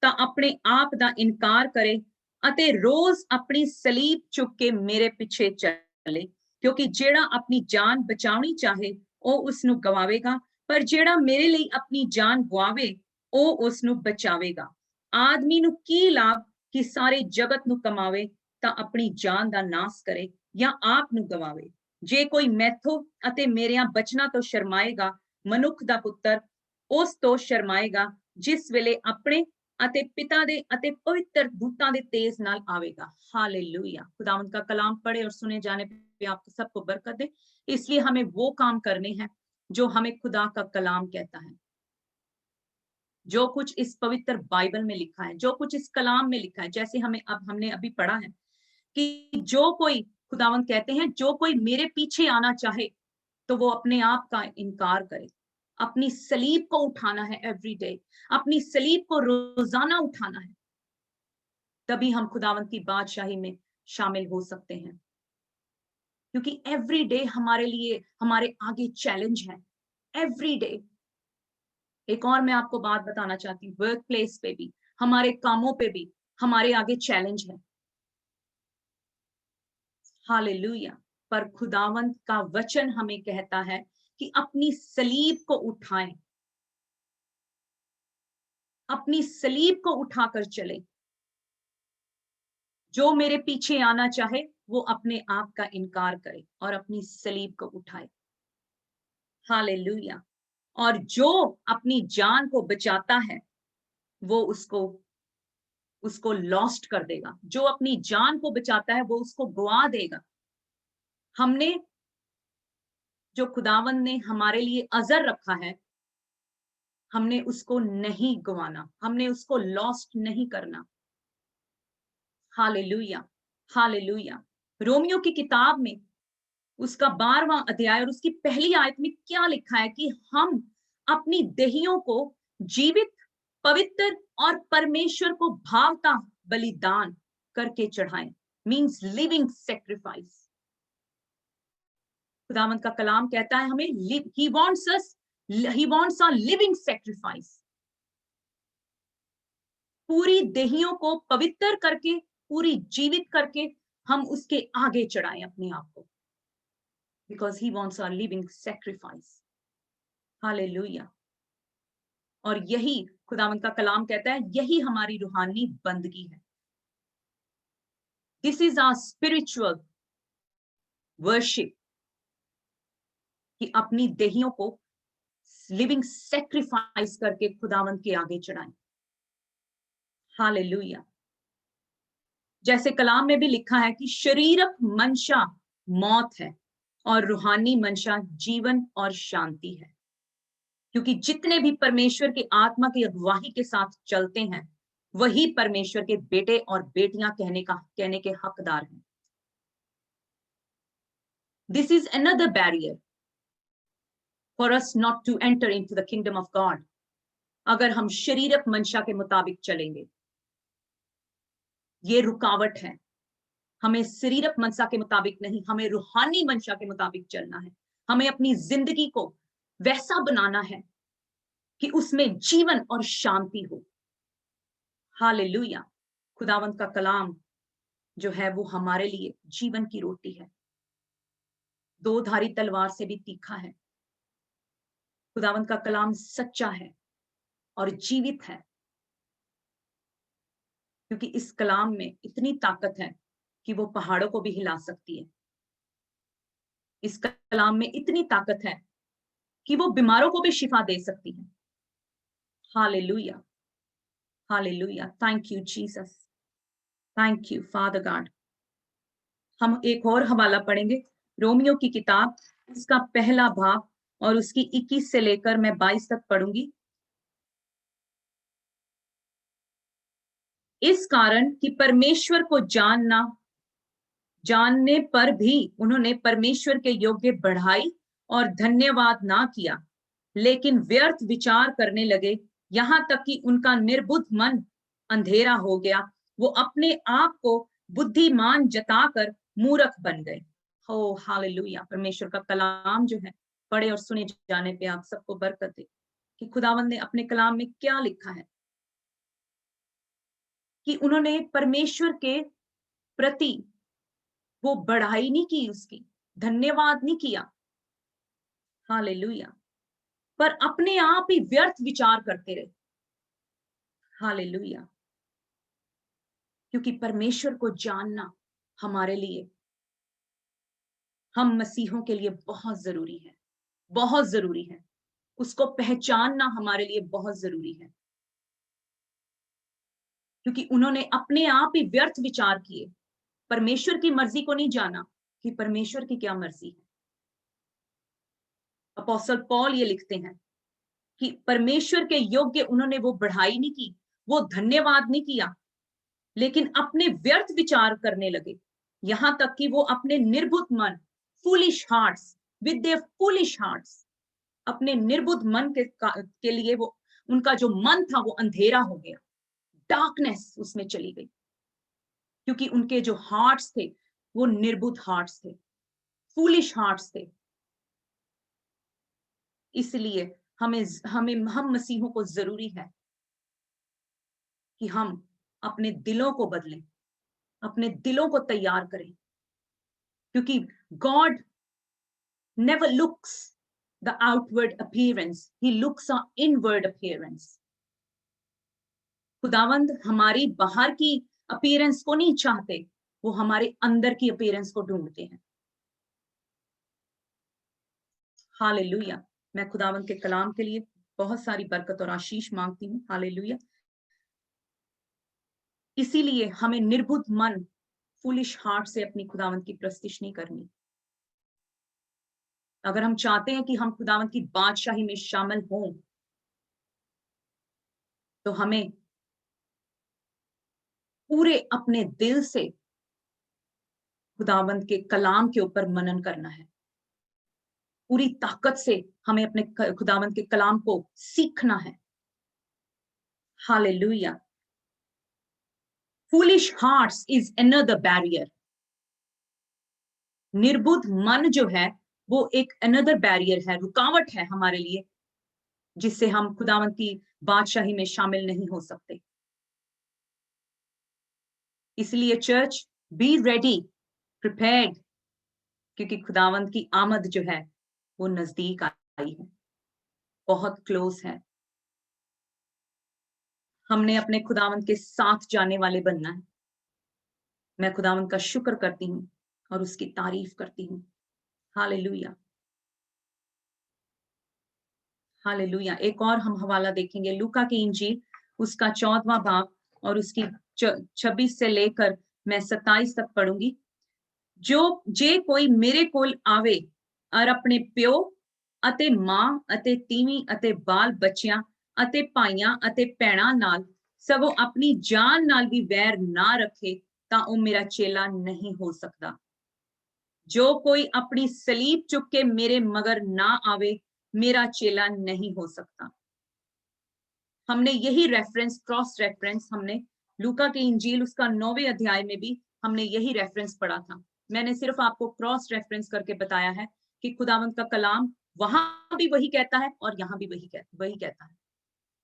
S1: ਤਾਂ ਆਪਣੇ ਆਪ ਦਾ ਇਨਕਾਰ ਕਰੇ ਅਤੇ ਰੋਜ਼ ਆਪਣੀ ਸਲੀਬ ਚੁੱਕ ਕੇ ਮੇਰੇ ਪਿੱਛੇ ਚੱਲੇ, ਕਿਉਂਕਿ ਜਿਹੜਾ ਆਪਣੀ ਜਾਨ ਬਚਾਉਣੀ ਚਾਹੇ ਉਹ ਉਸ ਨੂੰ ਗਵਾਵੇਗਾ, ਪਰ ਜਿਹੜਾ ਮੇਰੇ ਲਈ ਆਪਣੀ ਜਾਨ ਗਵਾਵੇ ਉਹ ਉਸ ਨੂੰ ਬਚਾਵੇਗਾ। ਆਦਮੀ ਨੂੰ ਕੀ ਲਾਭ ਕਿ ਸਾਰੇ ਜਗਤ ਨੂੰ ਕਮਾਵੇ ਤਾਂ ਆਪਣੀ ਜਾਨ ਦਾ ਨਾਸ ਕਰੇ ਜਾਂ ਆਪ ਨੂੰ ਗਵਾਵੇ। ਜੇ ਕੋਈ ਮੈਥੋਂ ਅਤੇ ਮੇਰਿਆਂ ਬਚਨਾਂ ਤੋਂ ਸ਼ਰਮਾਏਗਾ, ਮਨੁੱਖ ਦਾ ਪੁੱਤਰ ਉਸ ਤੋਂ ਸ਼ਰਮਾਏਗਾ ਜਿਸ ਵੇਲੇ ਆਪਣੇ ਅਤੇ पिता दे अते पवित्र दूतां दे तेज नाल आवेगा। हालेलुया। खुदावंत का कलाम पढ़े और सुने जाने पे आप सबको बरकत दे। इसलिए हमें वो काम करने हैं जो हमें खुदा का कलाम कहता है, जो कुछ इस पवित्र बाइबल में लिखा है, जो कुछ इस कलाम में लिखा है। जैसे हमने अभी पढ़ा है कि जो कोई, खुदावंत कहते हैं, जो कोई मेरे पीछे आना चाहे तो वो अपने आप का इनकार करे, अपनी सलीब को उठाना है एवरी डे, अपनी सलीब को रोजाना उठाना है, तभी हम खुदावंत की बादशाही में शामिल हो सकते हैं। क्योंकि एवरी डे हमारे लिए, हमारे आगे चैलेंज है, एवरी डे। एक और मैं आपको बात बताना चाहती हूँ, वर्क प्लेस पे भी, हमारे कामों पे भी हमारे आगे चैलेंज है। हालेलुया। पर खुदावंत का वचन हमें कहता है कि अपनी सलीब को उठाएं, अपनी सलीब को उठाकर चले। जो मेरे पीछे आना चाहे वो अपने आप का इनकार करे और अपनी सलीब को उठाए। हालेलुया। और जो अपनी जान को बचाता है वो उसको लॉस्ट कर देगा। जो अपनी जान को बचाता है वो उसको गवा देगा। हमने जो खुदावंद ने हमारे लिए अजर रखा है, हमने उसको नहीं गवाना, हमने उसको लॉस्ट नहीं करना। Hallelujah, hallelujah. रोमियो की किताब में उसका 12वां अध्याय और उसकी पहली आयत में क्या लिखा है कि हम अपनी देहियों को जीवित, पवित्र और परमेश्वर को भावता बलिदान करके चढ़ाएं। Means living sacrifice. खुदावंत का कलाम कहता है हमें, he wants a living sacrifice। पूरी देहियों को पवित्र करके, पूरी जीवित करके हम उसके आगे चढ़ाएं अपने आप को, because he wants a living sacrifice। Hallelujah. और यही खुदावंत का कलाम कहता है, यही हमारी रूहानी बंदगी है। This is our spiritual worship, कि अपनी देहियों को लिविंग सेक्रीफाइस करके खुदावंत के आगे चढ़ाएं। हालेलुया। जैसे कलाम में भी लिखा है कि शरीरक मंशा मौत है और रूहानी मंशा जीवन और शांति है। क्योंकि जितने भी परमेश्वर के आत्मा की अगुवाही के साथ चलते हैं वही परमेश्वर के बेटे और बेटियां कहने के हकदार हैं। This is another barrier for us not to enter into the kingdom of God. अगर हम शरीरक मंशा के मुताबिक चलेंगे, ये रुकावट है। हमें शरीरक मंशा के मुताबिक नहीं, हमें रूहानी मंशा के मुताबिक चलना है। हमें अपनी जिंदगी को वैसा बनाना है कि उसमें जीवन और शांति हो। हालेलुया। खुदावंत का कलाम जो है वो हमारे लिए जीवन की रोटी है, दो धारी तलवार से भी तीखा है। खुदावंत का कलाम सच्चा है और जीवित है, क्योंकि इस कलाम में इतनी ताकत है कि वो पहाड़ों को भी हिला सकती है। इस कलाम में इतनी ताकत है कि वो बीमारों को भी शिफा दे सकती है। Hallelujah, hallelujah. Thank you Jesus, thank you father God. हम एक और हवाला पढ़ेंगे, रोमियो की किताब, उसका पहला भाग और उसकी 21 से लेकर मैं 22 तक पढ़ूंगी। इस कारण कि परमेश्वर को जानने पर भी उन्होंने परमेश्वर के योग्य बढ़ाई और धन्यवाद ना किया, लेकिन व्यर्थ विचार करने लगे, यहां तक कि उनका निर्बुद्ध मन अंधेरा हो गया। वो अपने आप को बुद्धिमान जताकर मूर्ख बन गए। हो हालेलुया। परमेश्वर का कलाम जो है पढ़े और सुने जाने पे आप सबको बरकत दे कि खुदावंद ने अपने कलाम में क्या लिखा है, कि उन्होंने परमेश्वर के प्रति वो बढ़ाई नहीं की, उसकी धन्यवाद नहीं किया। हालेलुया। पर अपने आप ही व्यर्थ विचार करते रहे। हालेलुया। क्योंकि परमेश्वर को जानना हमारे लिए, हम मसीहों के लिए बहुत जरूरी है, बहुत जरूरी है। उसको पहचानना हमारे लिए बहुत जरूरी है, क्योंकि उन्होंने अपने आप ही व्यर्थ विचार किए, परमेश्वर की मर्जी को नहीं जाना कि परमेश्वर की क्या मर्जी है। अपोस्टल पौल ये लिखते हैं कि परमेश्वर के योग्य उन्होंने वो बढ़ाई नहीं की, वो धन्यवाद नहीं किया, लेकिन अपने व्यर्थ विचार करने लगे, यहां तक कि वो अपने निर्बुद्ध मन, foolish hearts, with their foolish hearts, अपने निर्बुद्ध मन के लिए वो उनका जो मन था वो अंधेरा हो गया, डार्कनेस उसमें चली गई, क्योंकि उनके जो हार्ट्स थे वो निर्बुद्ध हार्ट्स थे, फूलिश हार्ट्स थे। इसलिए हम मसीहों को जरूरी है कि हम अपने दिलों को बदलें, अपने दिलों को तैयार करें, क्योंकि God never looks the outward appearance, he looks our inward appearance. खुदावंद हमारी बाहर की अपीयरेंस को नहीं चाहते, वो हमारे अंदर की अपीयरेंस को ढूंढते हैं। हालेलुया। मैं खुदावंद के कलाम के लिए बहुत सारी बरकत और आशीष मांगती हूँ। हालेलुया। इसीलिए हमें निर्बुद्ध मन, फूलिश हार्ट से अपनी खुदावंद की प्रस्तिश नहीं करनी। अगर हम चाहते हैं कि हम खुदावंद की बादशाही में शामिल हों, तो हमें पूरे अपने दिल से खुदावंद के कलाम के ऊपर मनन करना है। पूरी ताकत से हमें अपने खुदावंद के कलाम को सीखना है। Hallelujah. Foolish hearts is another barrier. निर्बुद्ध मन जो है वो एक अनदर बैरियर है, रुकावट है हमारे लिए, जिससे हम खुदावंद की बादशाही में शामिल नहीं हो सकते। इसलिए चर्च, बी रेडी, प्रिपेयर्ड, क्योंकि खुदावंद की आमद जो है वो नजदीक आई है, बहुत क्लोज है। हमने अपने खुदावंद के साथ जाने वाले बनना है। मैं खुदावंद का शुक्र करती हूँ और उसकी तारीफ करती हूँ। Hallelujah, hallelujah. एक और हम हवाला देखेंगे, लूका की इंजील, उसका 14वां बाब और उसकी 26 से लेकर मैं 27 तक पढ़ूंगी। जो जे कोई मेरे कोल आवे और अपने प्यो ਅਤੇ ਮਾਂ ਅਤੇ ਤੀਵੀਂ ਅਤੇ ਬਾਲ ਬੱਚਿਆਂ ਅਤੇ ਭਾਈਆਂ ਅਤੇ ਭੈਣਾਂ ਨਾਲ ਸਗੋਂ ਆਪਣੀ ਜਾਨ ਨਾਲ ਵੀ ਵੈਰ ਨਾ ਰੱਖੇ ਤਾਂ ਉਹ ਮੇਰਾ ਚੇਲਾ नहीं हो सकता। जो कोई अपनी सलीब चुक के मेरे मगर ना आवे, मेरा चेला नहीं हो सकता। हमने यही रेफरेंस, क्रॉस रेफरेंस, हमने लूका की इंजील उसका 9वें अध्याय में भी हमने यही रेफरेंस पढ़ा था। मैंने सिर्फ आपको क्रॉस रेफरेंस करके बताया है कि खुदावंद का कलाम वहां भी वही कहता है और यहाँ भी वही कहता है।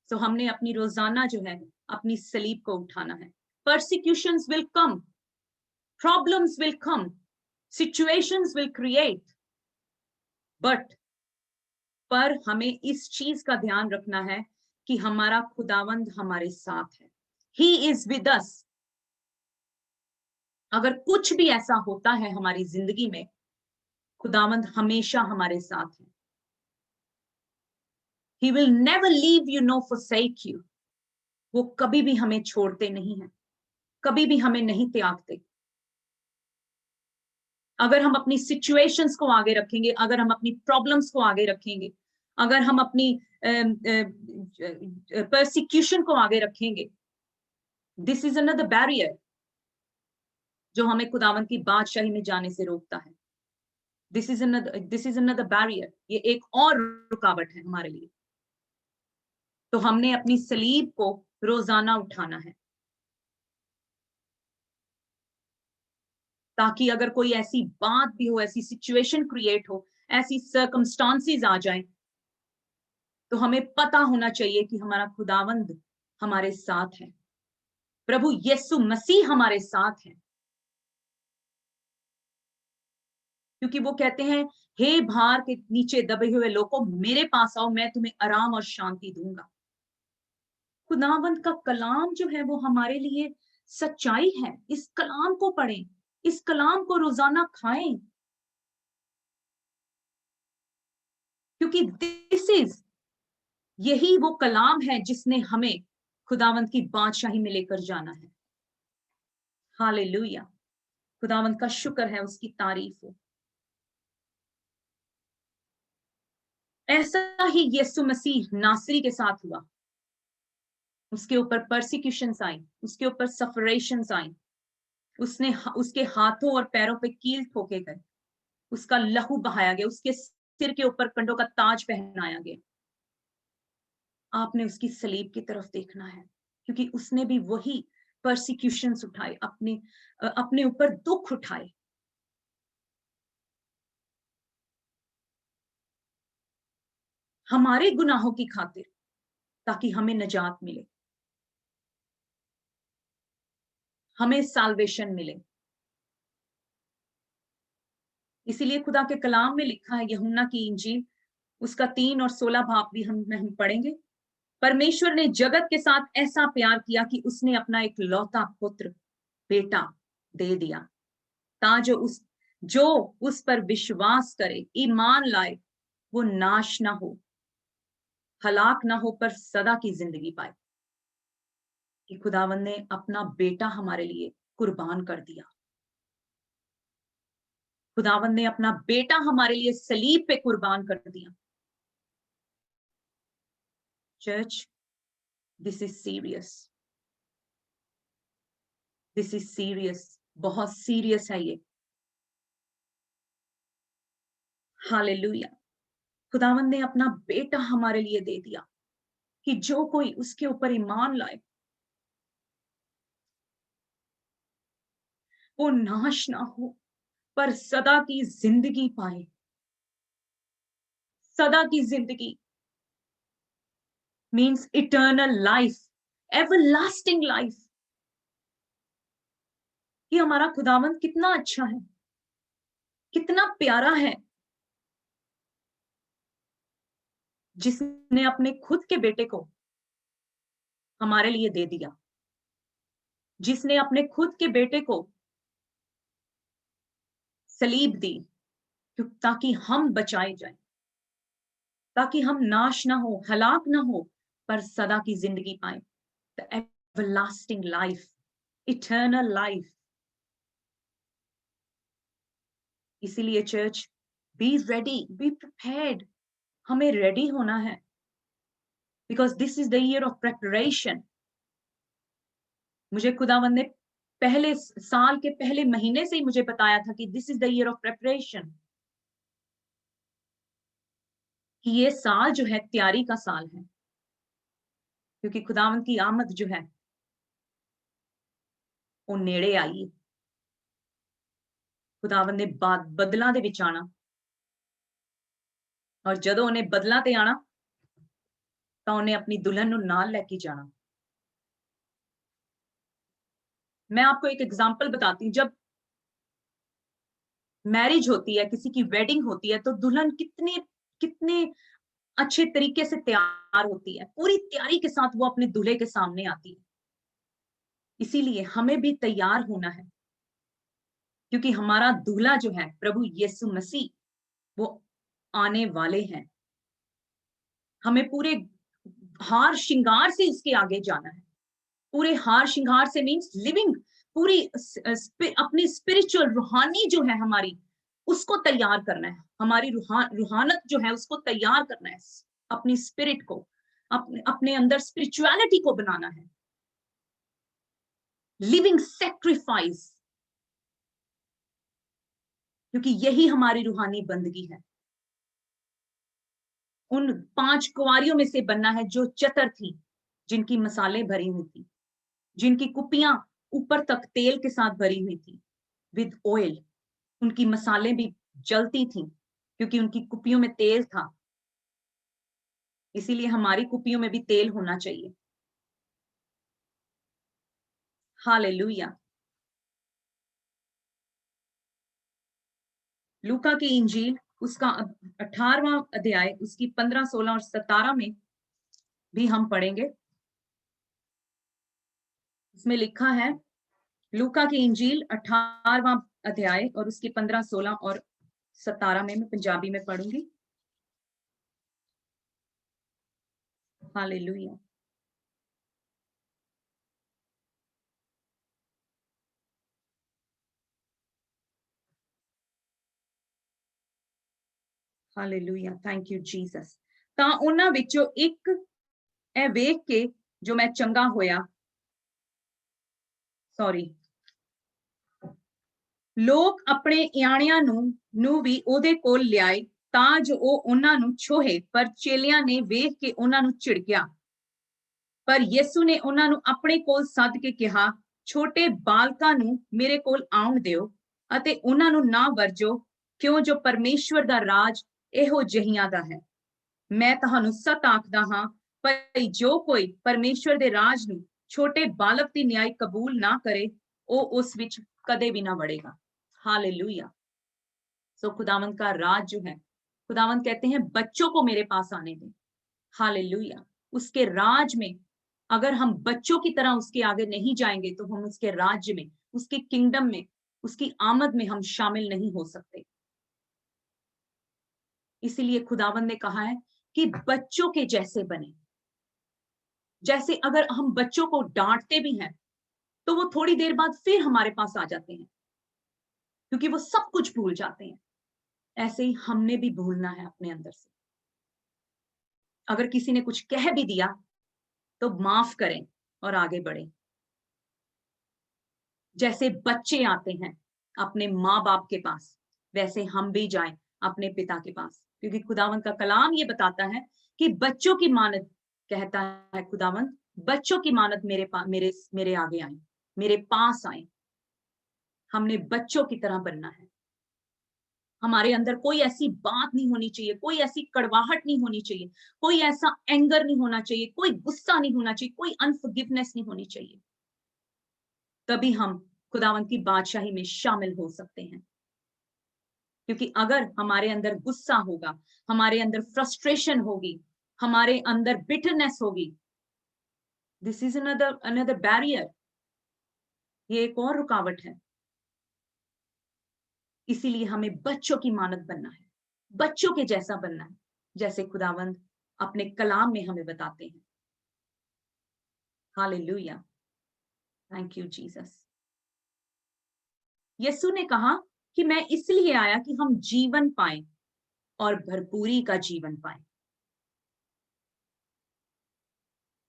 S1: तो हमने अपनी रोजाना जो है अपनी सलीब को उठाना है। Persecutions will come, problems will come, situations will create, पर हमें इस चीज का ध्यान रखना है कि हमारा खुदावंद हमारे साथ है। He is with us। अगर कुछ भी ऐसा होता है हमारी जिंदगी में, खुदावंद हमेशा हमारे साथ है। He will never leave you nor forsake you। वो कभी भी हमें छोड़ते नहीं हैं, कभी भी हमें नहीं त्यागते। अगर हम अपनी सिचुएशंस को आगे रखेंगे, अगर हम अपनी प्रॉब्लम्स को आगे रखेंगे, अगर हम अपनी परसिक्यूशन को आगे रखेंगे, दिस इज अनदर बैरियर जो हमें खुदावंद की बादशाही में जाने से रोकता है। दिस इज अनदर बैरियर, ये एक और रुकावट है हमारे लिए। तो हमने अपनी सलीब को रोजाना उठाना है, ताकि अगर कोई ऐसी बात भी हो, ऐसी सिचुएशन क्रिएट हो, ऐसी सर्कमस्टांसेस आ जाए, तो हमें पता होना चाहिए कि हमारा खुदावंद हमारे साथ है, प्रभु यीशु मसीह हमारे साथ है। क्योंकि वो कहते हैं, हे भार के नीचे दबे हुए लोगों, मेरे पास आओ, मैं तुम्हें आराम और शांति दूंगा। खुदावंद का कलाम जो है वो हमारे लिए सच्चाई है। इस कलाम को पढ़ें, इस कलाम को रोजाना खाएं, क्योंकि यही वो कलाम है जिसने हमें खुदावंद की बादशाही में लेकर जाना है। हालेलुया, खुदावंद का शुक्र है, उसकी तारीफ हो। ऐसा ही यीशु मसीह नासरी के साथ हुआ। उसके ऊपर परसिक्यूशंस आई, उसके ऊपर सफरेशंस आई, उसके हाथों और पैरों पे कील ठोके गए, उसका लहू बहाया गया, उसके सिर के ऊपर कंडों का ताज पहनाया गया। आपने उसकी सलीब की तरफ देखना है, क्योंकि उसने भी वही परसिक्यूशंस उठाए, अपने ऊपर दुख उठाए। हमारे गुनाहों की खातिर, ताकि हमें निजात मिले, हमें साल्वेशन मिले। इसीलिए खुदा के कलाम में लिखा है, यूहन्ना की इंजील उसका 3 और 16 भाग भी हम पढ़ेंगे। परमेश्वर ने जगत के साथ ऐसा प्यार किया कि उसने अपना एक लौता पुत्र, बेटा दे दिया, जो उस पर विश्वास करे, ईमान लाए, वो नाश ना हो, हलाक ना हो, पर सदा की जिंदगी पाए। कि खुदावंद ने अपना बेटा हमारे लिए कुर्बान कर दिया। खुदावंद ने अपना बेटा हमारे लिए सलीब पे कुर्बान कर दिया। Church, this is serious, this is serious, बहुत सीरियस है ये। हालेलुया। खुदावंद ने अपना बेटा हमारे लिए दे दिया कि जो कोई उसके ऊपर ईमान लाए, वो नाश ना हो, पर सदा की जिंदगी पाए। सदा की जिंदगी means eternal life, everlasting life. ये हमारा खुदावंद कितना अच्छा है, कितना प्यारा है, जिसने अपने खुद के बेटे को हमारे लिए दे दिया, जिसने अपने खुद के बेटे को सलीब दी, ताकि हम बचाए जाएं, ताकि हम नाश ना हो, हलाक ना हो, पर सदा की जिंदगी पाए। The everlasting life, eternal life. इसीलिए church, be ready, be prepared. हमें रेडी होना है, because this is the year of preparation. मुझे खुदावंद ने पहले साल के पहले महीने से ही मुझे बताया था कि this is the year of preparation, कि ये साल जो है तैयारी का साल है, क्योंकि खुदावंद की आमद जो है वो नेड़े आई। खुदावंद ने बदला दे विच आना, और जदों उन्हें बदला ते आना तो उन्हें अपनी दुल्हन नूं नाल लेके जाना। मैं आपको एक एग्जांपल बताती हूँ। जब मैरिज होती है, किसी की वेडिंग होती है, तो दुल्हन कितने कितने अच्छे तरीके से तैयार होती है, पूरी तैयारी के साथ वो अपने दूल्हे के सामने आती है। इसीलिए हमें भी तैयार होना है, क्योंकि हमारा दूल्हा जो है प्रभु यीशु मसीह, वो आने वाले हैं। हमें पूरे हार श्रृंगार से उसके आगे जाना है। पूरे हार श्रृंगार से मीन्स लिविंग, पूरी अपनी स्पिरिचुअल रूहानी जो है हमारी, उसको तैयार करना है। हमारी रूहानत जो है उसको तैयार करना है, अपनी स्पिरिट को, अपने अंदर स्पिरिचुअलिटी को बनाना है। लिविंग सैक्रिफाइस, क्योंकि यही हमारी रूहानी बंदगी है। उन 5 कुंवारियों में से बनना है जो चतर थी, जिनकी मसाले भरी हुई थी, जिनकी कुपियां ऊपर तक तेल के साथ भरी हुई थी, विद ऑयल। उनकी मसाले भी जलती थी, क्योंकि उनकी कुपियों में तेल था। इसीलिए हमारी कुपियों में भी तेल होना चाहिए। हालेलुया। लूका की इंजील उसका 18वां अध्याय, उसकी 15, 16 और 17 में भी हम पढ़ेंगे। इसमें लिखा है, लूका की इंजील 18वां अध्याय और उसकी 15, 16 और 17 में मैं पंजाबी में पढ़ूंगी। Hallelujah. Hallelujah, thank you Jesus. ਤਾਂ ਉਹਨਾਂ ਵਿੱਚੋਂ ਇੱਕ ਇਹ ਵੇਖ ਕੇ ਜੋ ਮੈਂ ਚੰਗਾ ਹੋਇਆ, ਸੌਰੀ, ਲੋਕ ਆਪਣੇ ਇਆਣਿਆਂ ਨੂੰ ਵੀ ਉਹਦੇ ਕੋਲ ਲਿਆਏ ਤਾਂ ਜੋ ਉਹ ਉਹਨਾਂ ਨੂੰ ਛੋਹੇ, ਪਰ ਚੇਲਿਆਂ ਨੇ ਵੇਖ ਕੇ ਉਹਨਾਂ ਨੂੰ ਝਿੜਕਿਆ। ਪਰ ਯਿਸੂ ਨੇ ਉਹਨਾਂ ਨੂੰ ਆਪਣੇ ਕੋਲ ਸੱਦ ਕੇ ਕਿਹਾ, ਛੋਟੇ ਬਾਲਕਾਂ ਨੂੰ ਮੇਰੇ ਕੋਲ ਆਉਣ ਦਿਓ ਅਤੇ ਉਹਨਾਂ ਨੂੰ ਨਾ ਵਰਜੋ, ਕਿਉਂ ਜੋ ਪਰਮੇਸ਼ਵਰ ਦਾ ਰਾਜ ਇਹੋ ਜਿਹੀਆਂ ਦਾ ਹੈ। मैं ਤੁਹਾਨੂੰ सच आखदा हां पर जो कोई परमेश्वर दे राज ਨੂੰ छोटे बालक ਦੀ न्याय कबूल ना करे ਉਹ ਉਸ ਵਿੱਚ कदे भी ना बढ़ेगा। हालेलुया। सो खुदावंद का राज जो है, खुदावंद कहते हैं बच्चों को मेरे पास आने दें। हालेलुया। उसके राज में अगर हम बच्चों की तरह उसके आगे नहीं जाएंगे तो हम उसके राज्य में, उसके किंगडम में, उसकी आमद में हम शामिल नहीं हो सकते। इसीलिए खुदावंद ने कहा है कि बच्चों के जैसे बने। जैसे अगर हम बच्चों को डांटते भी हैं तो वो थोड़ी देर बाद फिर हमारे पास आ जाते हैं क्योंकि वो सब कुछ भूल जाते हैं। ऐसे ही हमने भी भूलना है अपने अंदर से। अगर किसी ने कुछ कह भी दिया तो माफ करें और आगे बढ़ें। जैसे बच्चे आते हैं अपने माँ बाप के पास, वैसे हम भी जाएं अपने पिता के पास, क्योंकि खुदावंद का कलाम ये बताता है कि बच्चों की मानद, कहता है खुदावंद, बच्चों की मानद मेरे आगे आए, मेरे पास आए। हमने बच्चों की तरह बनना है। हमारे अंदर कोई ऐसी बात नहीं होनी चाहिए, कोई ऐसी कड़वाहट नहीं होनी चाहिए, कोई ऐसा एंगर नहीं होना चाहिए, कोई गुस्सा नहीं होना चाहिए, कोई अनफॉरगिवनेस नहीं होनी चाहिए। तभी हम खुदावंद की बादशाही में शामिल हो सकते हैं। क्योंकि अगर हमारे अंदर गुस्सा होगा, हमारे अंदर फ्रस्ट्रेशन होगी, हमारे अंदर बिटरनेस होगी, दिस इज अनदर बैरियर। ये एक और रुकावट है। इसीलिए हमें बच्चों की मानद बनना है, बच्चों के जैसा बनना है, जैसे खुदावंद अपने कलाम में हमें बताते हैं। हालेलुया। Thank you Jesus. यीशु ने कहा कि मैं इसलिए आया कि हम जीवन पाएं और भरपूरी का जीवन पाएं।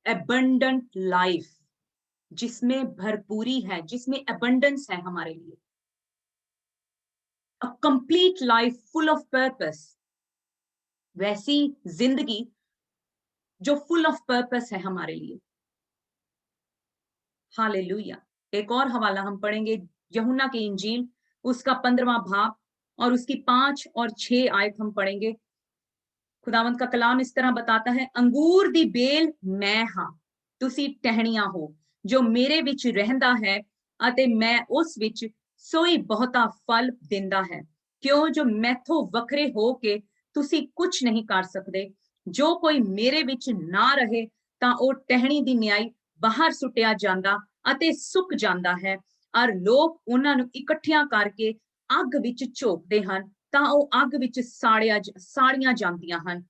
S1: एबंडेंट लाइफ, जिसमें भरपूरी है, जिसमें एबंडेंस है हमारे लिए। A complete life full of purpose, वैसी जिंदगी जो फुल ऑफ पर्पस है हमारे लिए। हालेलुया। एक और हवाला हम पढ़ेंगे, यूहन्ना की इंजील, उसका 15वां भाग और उसकी 5 और 6 आयत हम पढ़ेंगे। खुदावंत का कलाम इस तरह बताता है, अंगूर दी बेल मैं हां, तुसी टहनियां हो। जो मेरे विच रहंदा है अते मैं उस विच, सोई बहुता फल दिंदा है। क्यों जो मैथों वखरे हो के तुसी कुछ नहीं कर सकदे। जो कोई मेरे विच ना रहे तां ओ टहनी दी न्याई बाहर सुटिया ਜਾਂਦਾ ਅਤੇ ਸੁੱਕ ਜਾਂਦਾ ਹੈ और लोग ਉਹਨਾਂ ਨੂੰ ਇਕੱਠਿਆਂ ਕਰਕੇ ਅੱਗ ਵਿੱਚ ਝੋਕਦੇ ਹਨ ਤਾਂ ਉਹ ਅੱਗ ਵਿੱਚ ਸਾੜੀਆਂ ਜਾਂਦੀਆਂ ਹਨ।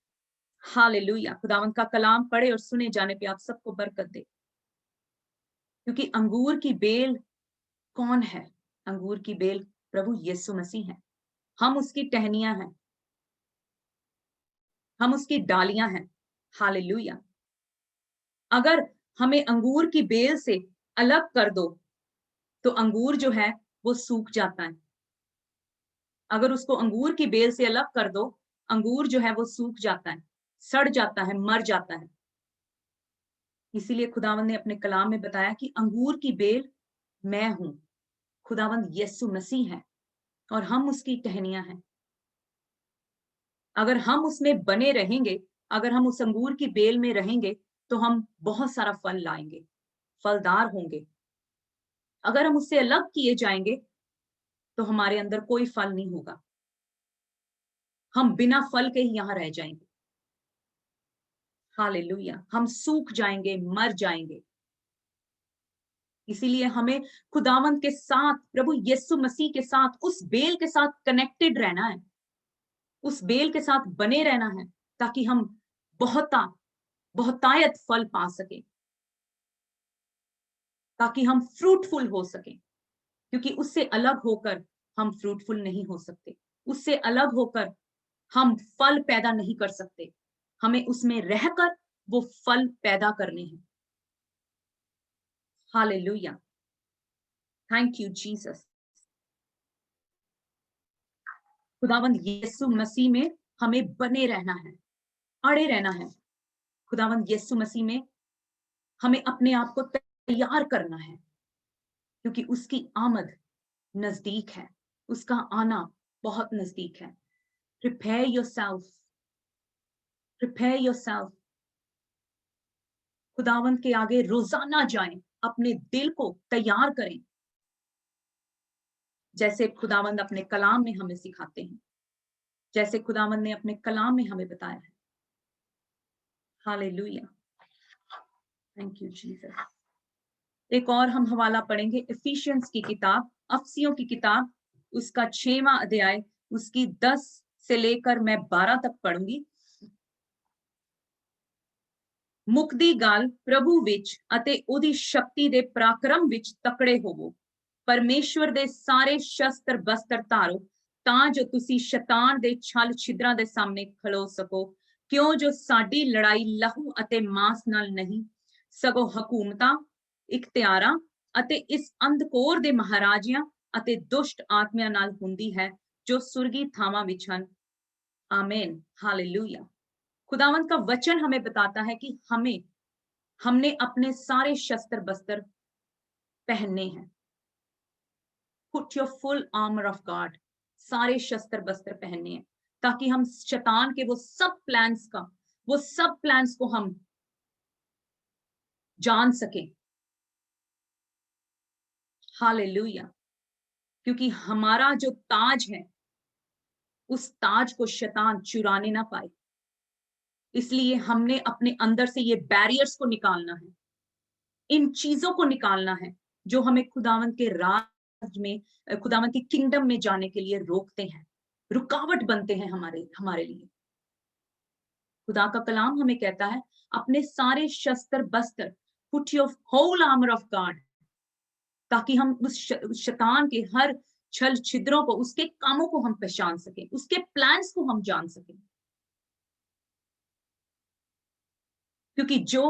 S1: हालेलुया। खुदावंत का कलाम पढ़े और सुने जाने पे आप सबको बरकत दे। क्योंकि अंगूर की बेल कौन है? अंगूर की बेल प्रभु यीशु मसीह है। हम उसकी टहनियां हैं, हम उसकी डालियां हैं। हालेलुया। अगर हमें अंगूर की बेल से अलग कर दो तो अंगूर जो है वो सूख जाता है। अगर उसको अंगूर की बेल से अलग कर दो, अंगूर जो है वो सूख जाता है, सड़ जाता है, मर जाता है। इसीलिए खुदावंद ने अपने कलाम में बताया कि अंगूर की बेल मैं हूं। खुदावंद यीशु मसीह है और हम उसकी टहनियां हैं। अगर हम उसमें बने रहेंगे, अगर हम उस अंगूर की बेल में रहेंगे तो हम बहुत सारा फल लाएंगे, फलदार होंगे। अगर हम उससे अलग किए जाएंगे तो हमारे अंदर कोई फल नहीं होगा, हम बिना फल के ही यहां रह जाएंगे। हालेलुया। हम सूख जाएंगे, मर जाएंगे। इसीलिए हमें खुदावंत के साथ, प्रभु यीशु मसीह के साथ, उस बेल के साथ कनेक्टेड रहना है, उस बेल के साथ बने रहना है, ताकि हम बहुतायत फल पा सके, ताकि हम फ्रूटफुल हो सके। क्योंकि उससे अलग होकर हम फ्रूटफुल नहीं हो सकते, उससे अलग होकर हम फल पैदा नहीं कर सकते। हमें उसमें रहकर वो फल पैदा करने हैं। हालेलुया। Thank you Jesus. खुदावंद यीशु मसीह में हमें बने रहना है, अड़े रहना है। खुदावंद यीशु मसीह में हमें अपने आप को तैयार करना है, क्योंकि उसकी आमद नजदीक है, उसका आना बहुत नजदीक है। प्रिपेयर योरसेल्फ, प्रिपेयर योरसेल्फ, खुदावंद के आगे रोजाना जाएं, अपने दिल को तैयार करें, जैसे खुदावंद अपने कलाम में हमें सिखाते हैं, जैसे खुदावंद ने अपने कलाम में हमें बताया है। Hallelujah, thank you Jesus. एक और हम हवाला पढ़ेंगे, इफिशियंस की किताब, अफसियों की किताब, उसका 6वां अध्याय, उसकी 10 से लेकर मैं 12 तक पढ़ूंगी। मुक्ति गाल प्रभु विच अते उदी शक्ति दे पराक्रम विच तकड़े होवो, परमेश्वर दे सारे शस्त्र बस्त्र धारो, ਤਾਂ ਜੋ ਤੁਸੀਂ ਸ਼ੈਤਾਨ ਦੇ ਛਲ ਛਿਦਰਾਂ ਦੇ ਸਾਹਮਣੇ ਖਲੋ ਸਕੋ, ਕਿਉਂ ਜੋ ਸਾਡੀ ਲੜਾਈ ਲਹੂ ਅਤੇ ਮਾंस ਨਾਲ ਨਹੀਂ, ਸਗੋਂ ਹਕੂਮਤਾਂ, ਇਖਤਿਆਰਾਂ ਅਤੇ ਇਸ ਅੰਧਕੋਰ ਦੇ ਮਹਾਰਾਜਿਆਂ ਅਤੇ ਦੁਸ਼ਟ ਆਤਮਿਆਂ ਨਾਲ ਹੁੰਦੀ ਹੈ, ਜੋ ਸੁਰਗੀ ਥਾਵਾਂ ਵਿੱਚ ਹਨ। आमीन, हालेलुया। खुदावंत का वचन हमें बताता है कि हमने अपने सारे शस्त्र बस्त्र पहनने हैं। Put your full armour of God, सारे शस्त्र बस्त्र पहनने हैं, ताकि हम शैतान के वो सब प्लान्स को हम जान सके। हालेलुया, क्योंकि हमारा जो ताज है, उस ताज को शैतान चुराने ना पाए, इसलिए हमने अपने अंदर से ये बैरियर्स को निकालना है, इन चीजों को निकालना है जो हमें खुदावंत के राज में, खुदावंत की किंगडम में जाने के लिए रोकते हैं, रुकावट बनते हैं हमारे लिए। खुदा का कलाम हमें कहता है, अपने सारे शस्त्र बस्त्र, put your whole armour of God, ताकि हम उस शैतान के हर छल छिद्रों को, उसके कामों को हम पहचान सकें, उसके प्लान्स को हम जान सकें। क्योंकि जो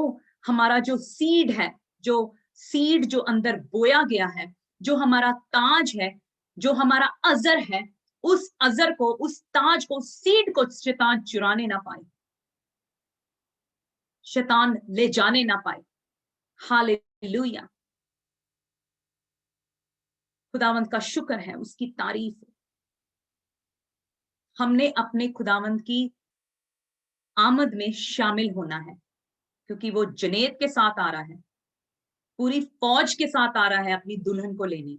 S1: हमारा जो सीड है, जो अंदर बोया गया है, जो हमारा ताज है, जो हमारा अजर है, उस अजर को, उस ताज को, सीड को शैतान चुराने ना पाए, शैतान ले जाने ना पाए। हालेलुया, खुदावंत का शुक्र है, उसकी तारीफ है। हमने अपने खुदावंत की आमद में शामिल होना है, क्योंकि वो जनेत के साथ आ रहा है, पूरी फौज के साथ आ रहा है अपनी दुल्हन को लेने।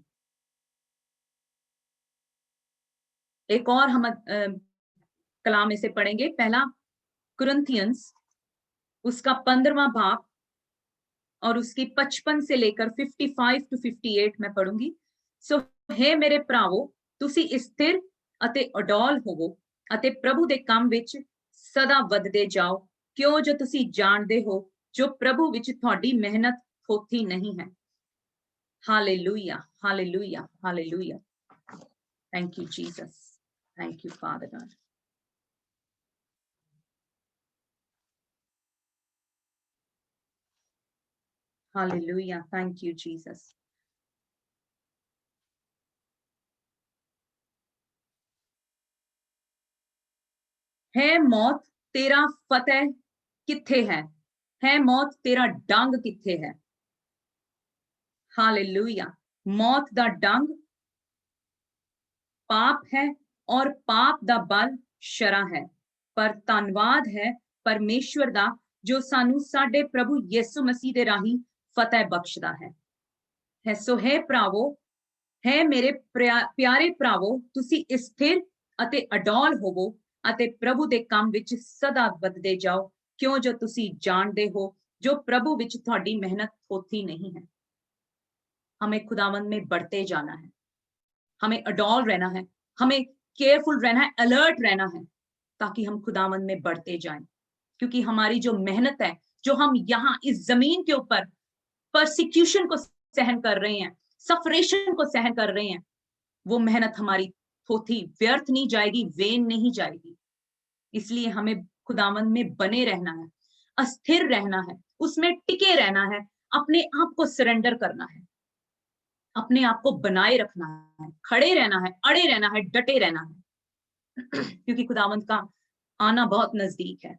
S1: एक और हम कलाम में से पढ़ेंगे, पहला कुरिन्थियंस, उसका 15वां भाग और उसकी 55 से लेकर 55 टू 58 मैं पढ़ूंगी। सो हे मेरे भरावो, तुसी स्थिर ਅਤੇ ਅਡੋਲ ਹੋਵੋ ਅਤੇ ਪ੍ਰਭੂ ਦੇ ਕੰਮ ਵਿੱਚ ਸਦਾ ਵਧਦੇ ਜਾਓ, ਕਿਉਂ ਜੋ ਤੁਸੀਂ ਜਾਣਦੇ ਹੋ ਜੋ ਪ੍ਰਭੂ ਵਿੱਚ ਤੁਹਾਡੀ ਮਿਹਨਤ ਥੋਥੀ ਨਹੀਂ ਹੈ। Hallelujah, hallelujah, hallelujah. Thank you, Jesus. Thank you, Father God. Hallelujah. Thank you, Jesus. है मौत तेरा फतेह किथे है मौत तेरा डंग किथे है। हालेलुया, मौत दा डंग पाप है और पाप दा बल शरा है, पर धन्नवाद है परमेश्वर दा जो सानू साडे प्रभु यीशु मसीह दे राही फतेह बख्शदा है। सो है भरावो, है मेरे प्यारे भरावो, तुसी स्थिर अते अडोल होवो ਅਤੇ ਪ੍ਰਭੂ ਦੇ ਕੰਮ ਵਿੱਚ ਸਦਾ ਵਧਦੇ ਜਾਓ, ਕਿਉਂ ਜੋ ਤੁਸੀਂ ਜਾਣਦੇ ਹੋ जो प्रभु विच ਤੁਹਾਡੀ मेहनत होती नहीं है। हमें खुदावंद में बढ़ते जाना है, हमें अडोल रहना है, हमें केयरफुल रहना है, अलर्ट रहना है, ताकि हम खुदावंद में बढ़ते जाएं। क्योंकि हमारी जो मेहनत है, जो हम यहाँ इस जमीन के ऊपर परसिक्यूशन को सहन कर रहे हैं, सफरेशन को सहन कर रहे हैं, वो मेहनत हमारी होती व्यर्थ नहीं जाएगी, वेन नहीं जाएगी। इसलिए हमें खुदावंद में बने रहना है, अस्थिर रहना है, उसमें टिके रहना है, अपने आप को सरेंडर करना है, अपने आप को बनाए रखना है, खड़े रहना है, अड़े रहना है, डटे रहना है, क्योंकि खुदावंद का आना बहुत नजदीक है।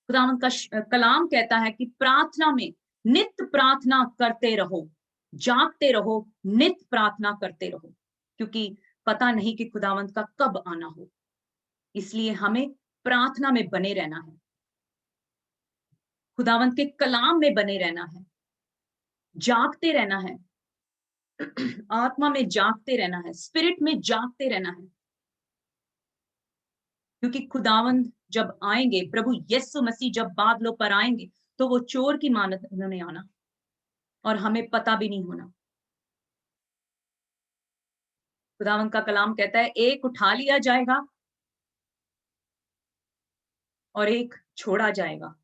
S1: खुदावंद का कलाम कहता है कि प्रार्थना में नित्य प्रार्थना करते रहो, जागते रहो, नित्य प्रार्थना करते रहो, क्योंकि पता नहीं कि खुदावंद का कब आना हो। इसलिए हमें प्रार्थना में बने रहना है, खुदावंत के कलाम में बने रहना है, जागते रहना है, आत्मा में जागते रहना है, स्पिरिट में जागते रहना है। क्योंकि खुदावंद जब आएंगे, प्रभु यीशु मसीह जब बादलों पर आएंगे, तो वो चोर की मानत उन्होंने आना और हमें पता भी नहीं होना। खुदावंद का कलाम कहता है एक उठा लिया जाएगा और एक छोड़ा जाएगा।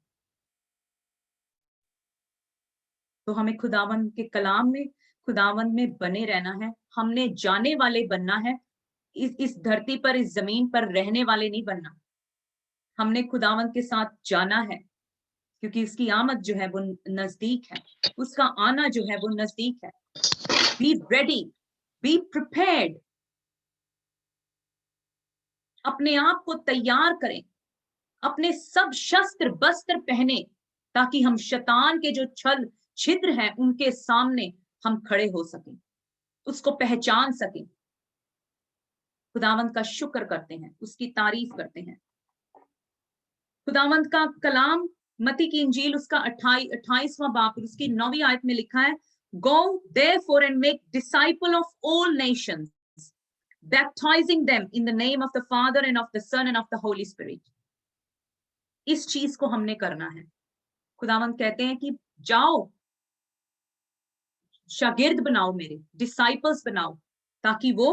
S1: तो हमें खुदावंद के कलाम में, खुदावंद में बने रहना है। हमने जाने वाले बनना है, इस धरती पर, इस जमीन पर रहने वाले नहीं बनना। हमने खुदावंद के साथ जाना है, क्योंकि उसकी आमद जो है वो नजदीक है, उसका आना जो है वो नजदीक है। बी रेडी, बी प्रिपेयर्ड, अपने आप को तैयार करें, अपने सब शस्त्र बस्त्र पहने, ताकि हम शैतान के जो छल छिद्र हैं उनके सामने हम खड़े हो सकें, उसको पहचान सकें। खुदावंद का शुक्र करते हैं, उसकी तारीफ करते हैं। खुदावंद का कलाम मत्ती की इंजील उसका 28वां बाब उसकी 9वीं आयत में लिखा है, Go therefore and make disciple of all nations, baptizing them in the name of the Father and of the Son and of the Holy Spirit. इस चीज को हमने करना है। खुदावंद कहते हैं कि जाओ, शागिर्द बनाओ, मेरे डिसाइपल्स बनाओ, ताकि वो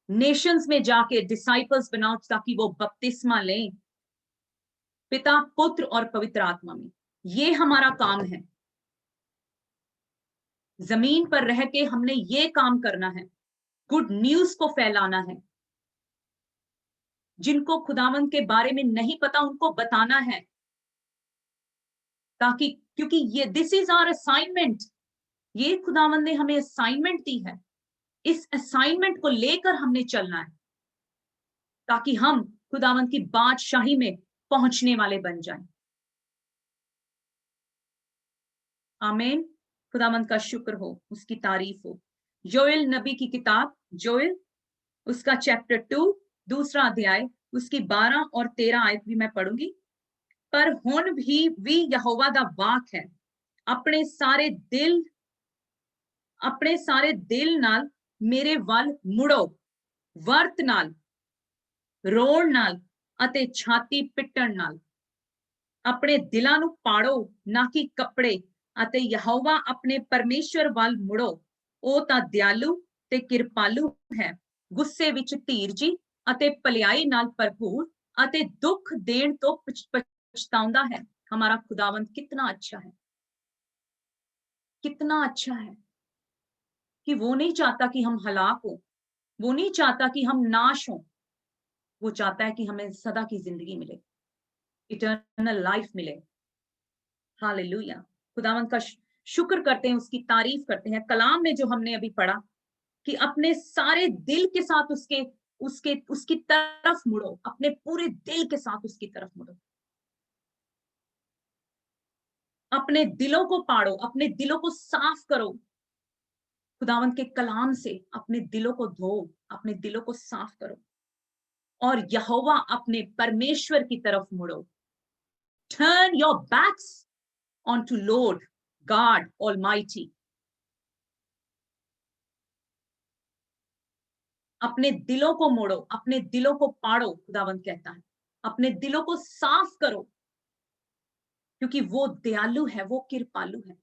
S1: नेशंस में जाके डिसाइपल्स बनाओ, ताकि वो बपतिस्मा लें पिता, पुत्र और पवित्र आत्मा में। ये हमारा काम है। जमीन पर रह के हमने ये काम करना है, गुड न्यूज को फैलाना है। जिनको खुदावंद के बारे में नहीं पता उनको बताना है, ताकि, क्योंकि ये दिस इज आवर असाइनमेंट। ये खुदावंद ने हमें असाइनमेंट दी है, इस असाइनमेंट को लेकर हमने चलना है, ताकि हम खुदावंद की बादशाही में पहुंचने वाले बन जाएं। आमीन। खुदावंद का शुक्र हो, उसकी तारीफ हो। जोएल नबी की किताब, जोएल उसका चैप्टर 2 दूसरा अध्याय उसकी 12 और 13 आयत भी मैं पढ़ूंगी। पर हुन भी यहोवा दा वाक है, अपने सारे दिल नाल मेरे वल मुड़ो, वर्त नाल, रोण नाल अते छाती पिटण नाल। अपने दिलां नू पाड़ो, ना कि कपड़े, अते यहोवा अपने परमेश्वर वल मुड़ो। ओ तां दयालु ते किरपालु है, गुस्से विच धीरजी अते भलाई नाल भरपूर, अते दुख देण तो पछताउंदा है। हमारा खुदावंद कितना अच्छा है, कितना अच्छा है कि वो नहीं चाहता कि हम हलाक हो, वो नहीं चाहता कि हम नाश हो। वो चाहता है कि हमें सदा की जिंदगी मिले, इटर्नल लाइफ मिले। हालेलुया। खुदावंद का शुक्र करते हैं, उसकी तारीफ करते हैं। कलाम में जो हमने अभी पढ़ा कि अपने सारे दिल के साथ उसके उसके उसकी तरफ मुड़ो, अपने पूरे दिल के साथ उसकी तरफ मुड़ो। अपने दिलों को पाड़ो, अपने दिलों को साफ करो। खुदावंद के कलाम से अपने दिलों को धो, अपने दिलों को साफ करो और यहोवा अपने परमेश्वर की तरफ मुड़ो। Turn your backs onto Lord God Almighty. अपने दिलों को मोड़ो, अपने दिलों को पाड़ो। खुदावंद कहता है अपने दिलों को साफ करो, क्योंकि वो दयालु है, वो कृपालु है।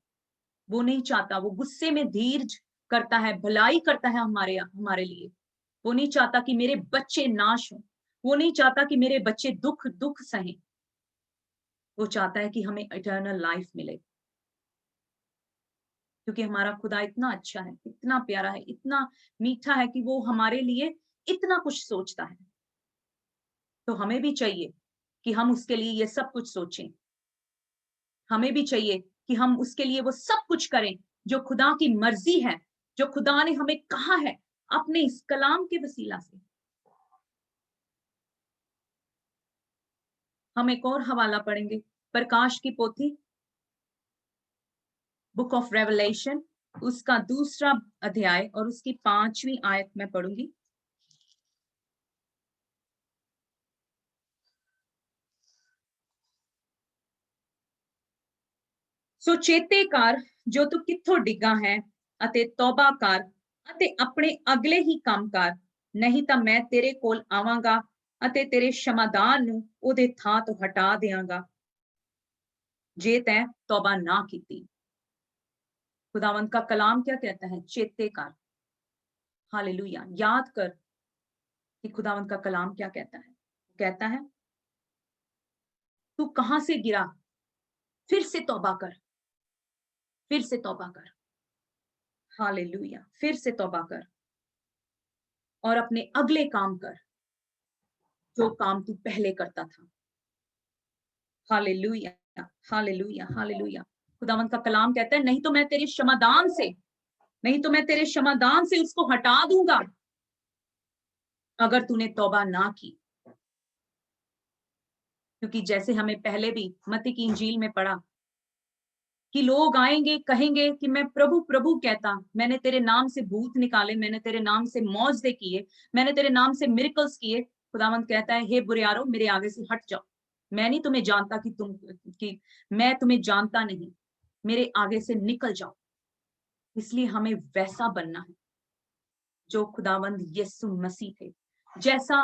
S1: वो नहीं चाहता, वो गुस्से में धीरज करता है, भलाई करता है हमारे लिए। वो नहीं चाहता कि मेरे बच्चे नाश हो, वो नहीं चाहता कि मेरे बच्चे दुख सहें। वो चाहता है कि हमें इटर्नल लाइफ मिले, क्योंकि हमारा खुदा इतना अच्छा है, इतना प्यारा है, इतना मीठा है कि वो हमारे लिए इतना कुछ सोचता है। तो हमें भी चाहिए कि हम उसके लिए ये सब कुछ सोचें। हमें भी चाहिए कि हम उसके लिए वो सब कुछ करें जो खुदा की मर्जी है, जो खुदा ने हमें कहा है अपने इस कलाम के वसीला से। हम एक और हवाला पढ़ेंगे, प्रकाश की पोथी, बुक ऑफ रेवलेशन, उसका 2 अध्याय और उसकी 5वीं आयत में पढ़ूंगी। ਸੋ ਚੇਤੇ ਕਰ ਜੋ ਤੂੰ ਕਿੱਥੋਂ ਡਿੱਗਾ ਹੈ ਅਤੇ ਤੌਬਾ ਕਰ ਅਤੇ ਆਪਣੇ ਅਗਲੇ ਹੀ ਕੰਮ ਕਰ, ਨਹੀਂ ਤਾਂ ਮੈਂ ਤੇਰੇ ਕੋਲ ਆਵਾਂਗਾ ਅਤੇ ਤੇਰੇ ਸ਼ਮਾਦਾਨ ਨੂੰ ਉਹਦੇ ਥਾਂ ਤੋਂ ਹਟਾ ਦਿਆਂਗਾ जे तै तौबा ना की। खुदावंत का कलाम क्या कहता है? चेते कर, हालेलुया, याद कर कि खुदावंत का कलाम क्या कहता है। कहता है तू कहां से गिरा, फिर से तौबा कर, फिर से तौबा कर, हालेलुया, फिर से तौबा कर और अपने अगले काम कर जो काम तू पहले करता था। Hallelujah, hallelujah, hallelujah. खुदावंत का कलाम कहता है नहीं तो मैं तेरे क्षमादान से, नहीं तो मैं तेरे क्षमादान से उसको हटा दूंगा अगर तूने तौबा ना की। क्योंकि जैसे हमें पहले भी मत्ती की इंजील में पढ़ा कि लोग आएंगे, कहेंगे कि मैं प्रभु प्रभु कहता, मैंने तेरे नाम से भूत निकाले, मैंने तेरे नाम से मौजदे किए, मैंने तेरे नाम से मिरेकल्स किए। खुदावंत कहता है हे बुरियारो, मेरे आगे से हट जाओ, मैं नहीं तुम्हें जानता कि मैं तुम्हें जानता नहीं, मेरे आगे से निकल जाओ। इसलिए हमें वैसा बनना है जो खुदावंद यीशु मसीह थे, जैसा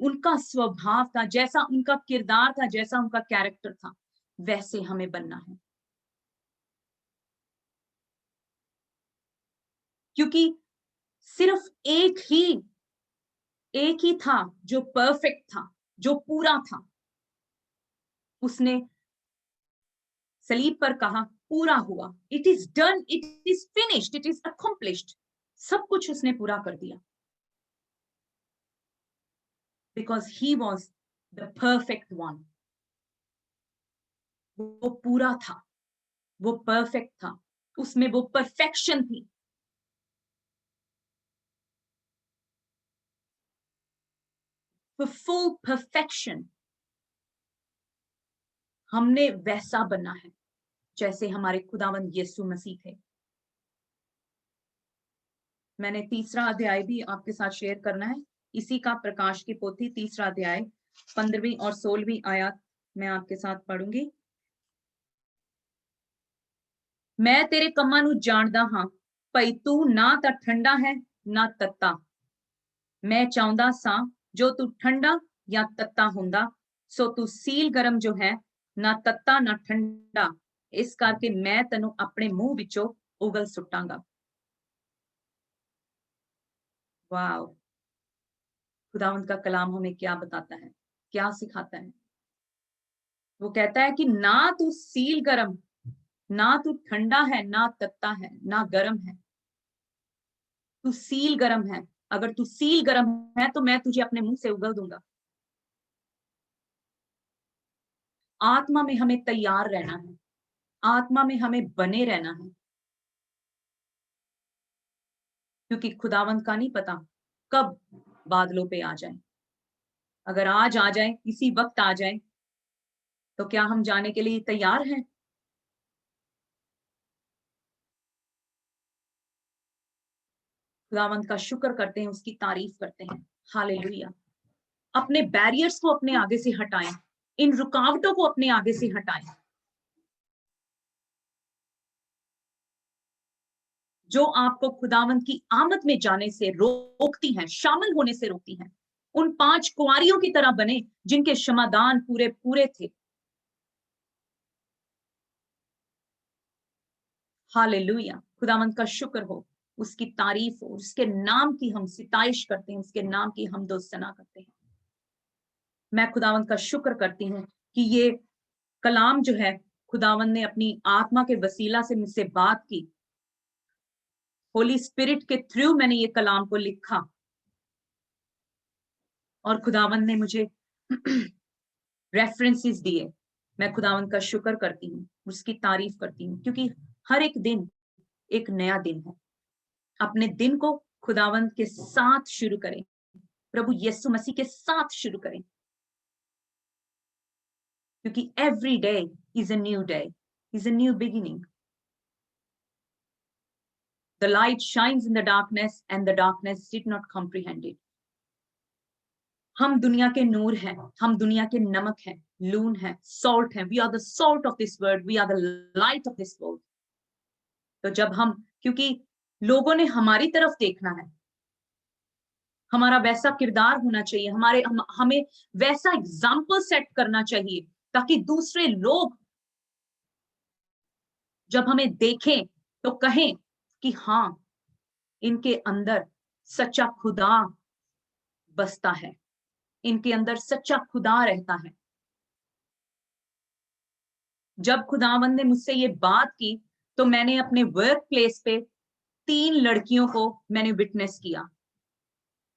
S1: उनका स्वभाव था, जैसा उनका किरदार था, जैसा उनका कैरेक्टर था, वैसे हमें बनना है। क्योंकि सिर्फ एक ही था जो परफेक्ट था, जो पूरा था। उसने सलीब पर कहा पूरा हुआ, it is done, it is finished, it is accomplished. सब कुछ उसने पूरा कर दिया, because he was the perfect one. वो पूरा था, वो परफेक्ट था, उसमें वो परफेक्शन थी। Full perfection. हमने वैसा बनना है जैसे हमारे खुदावंद यीशु मसीह थे। मैंने तीसरा अध्याय भी आपके साथ शेयर करना है, इसी का प्रकाश की पोथी 3रा अध्याय 15वीं और 16वीं आयत मैं आपके साथ पढ़ूंगी। मैं तेरे कम्मां नूं जानदा हां, भई तू ना तां ठंडा है ना तत्ता। मैं चाहुंदा सां जो तू ठंडा या तत्ता हुंदा, सो तू सील गरम जो है, ना तत्ता ना ठंडा, इस करके मैं तैनूं अपने मुंह विचों उगल सुट्टांगा। वाओ, खुदावंद का कलाम हमें क्या बताता है, क्या सिखाता है? वो कहता है कि ना तू सील गरम, ना तू ठंडा है, ना तत्ता है, ना गरम है, तू सील गरम है। अगर तू सील गरम है तो मैं तुझे अपने मुंह से उगल दूंगा। आत्मा में हमें तैयार रहना है, आत्मा में हमें बने रहना है, क्योंकि खुदावंत का नहीं पता कब बादलों पे आ जाए। अगर आज आ जाए, किसी वक्त आ जाए, तो क्या हम जाने के लिए तैयार हैं? खुदावंत का शुक्र करते हैं, उसकी तारीफ करते हैं। हालेलुया। अपने बैरियर्स को अपने आगे से हटाएं, इन रुकावटों को अपने आगे से हटाएं जो आपको खुदावंत की आमद में जाने से रोकती हैं, शामिल होने से रोकती हैं। उन 5 कुंवारियों की तरह बने जिनके क्षमादान पूरे पूरे थे। हालेलुया। खुदावंत का शुक्र हो, उसकी तारीफ हो, उसके नाम की हम सिताइश करते हैं, उसके नाम की हम दोस्तना करते हैं। मैं खुदावंत का शुक्र करती हूँ कि ये कलाम जो है, खुदावंत ने अपनी आत्मा के वसीला से मुझसे बात की। होली स्पिरिट के थ्रू मैंने ये कलाम को लिखा और खुदावंत ने मुझे रेफरेंसेस दिए। मैं खुदावंत का शुक्र करती हूँ, उसकी तारीफ करती हूँ, क्योंकि हर एक दिन एक नया दिन है। अपने दिन को खुदावंत के साथ शुरू करें, प्रभु यीशु मसीह के साथ शुरू करें, क्योंकि every day is a new day, is a new beginning. The light shines in the darkness and the darkness did not comprehend it. हम दुनिया के नूर हैं, हम दुनिया के नमक हैं, लून है, सॉल्ट है, we are the salt of this world, we are the light of this world. तो जब हम, क्योंकि लोगों ने हमारी तरफ देखना है, हमारा वैसा किरदार होना चाहिए, हमें वैसा एग्जाम्पल सेट करना चाहिए, ताकि दूसरे लोग जब हमें देखें तो कहें कि हाँ, इनके अंदर सच्चा खुदा बसता है, इनके अंदर सच्चा खुदा रहता है। जब खुदावंद ने मुझसे ये बात की, तो मैंने अपने वर्क प्लेस पे 3 लड़कियों को मैंने विटनेस किया।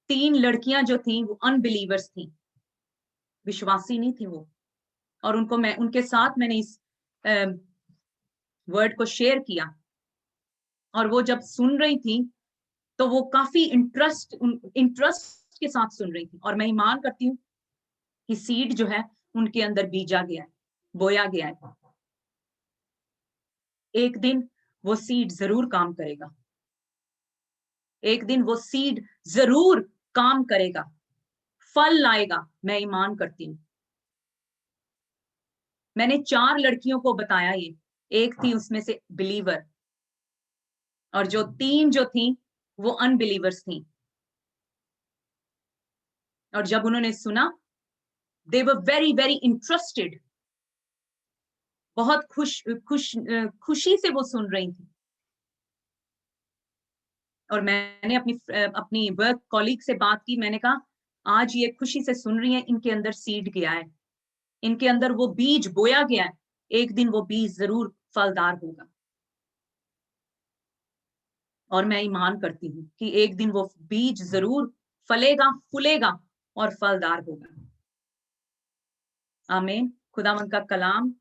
S1: 3 लड़कियां जो थी वो अनबिलीवर्स थी, विश्वासी नहीं थी वो, और उनके साथ मैंने इस वर्ड को शेयर किया, और वो जब सुन रही थी तो वो काफी इंटरेस्ट के साथ सुन रही थी। और मैं ईमान करती हूँ कि सीड जो है उनके अंदर बीजा गया है, बोया गया है। एक दिन वो सीड जरूर काम करेगा, एक दिन वो सीड जरूर काम करेगा, फल लाएगा, मैं ईमान करती हूँ। मैंने 4 लड़कियों को बताया ये, एक थी उसमें से बिलीवर, और जो 3 जो थी वो अनबिलीवर्स थी। और जब उन्होंने सुना, दे वर वेरी वेरी इंटरेस्टेड, बहुत खुशी से वो सुन रही थी। और मैंने अपनी वर्क कॉलीग से बात की, मैंने कहा आज ये खुशी से सुन रही है, इनके अंदर सीड गया है, इनके अंदर वो बीज बोया गया है, एक दिन वो बीज जरूर फलदार होगा। और मैं ईमान करती हूँ कि एक दिन वो बीज जरूर फलेगा, फूलेगा और फलदार होगा। आमीन। खुदावंद का कलाम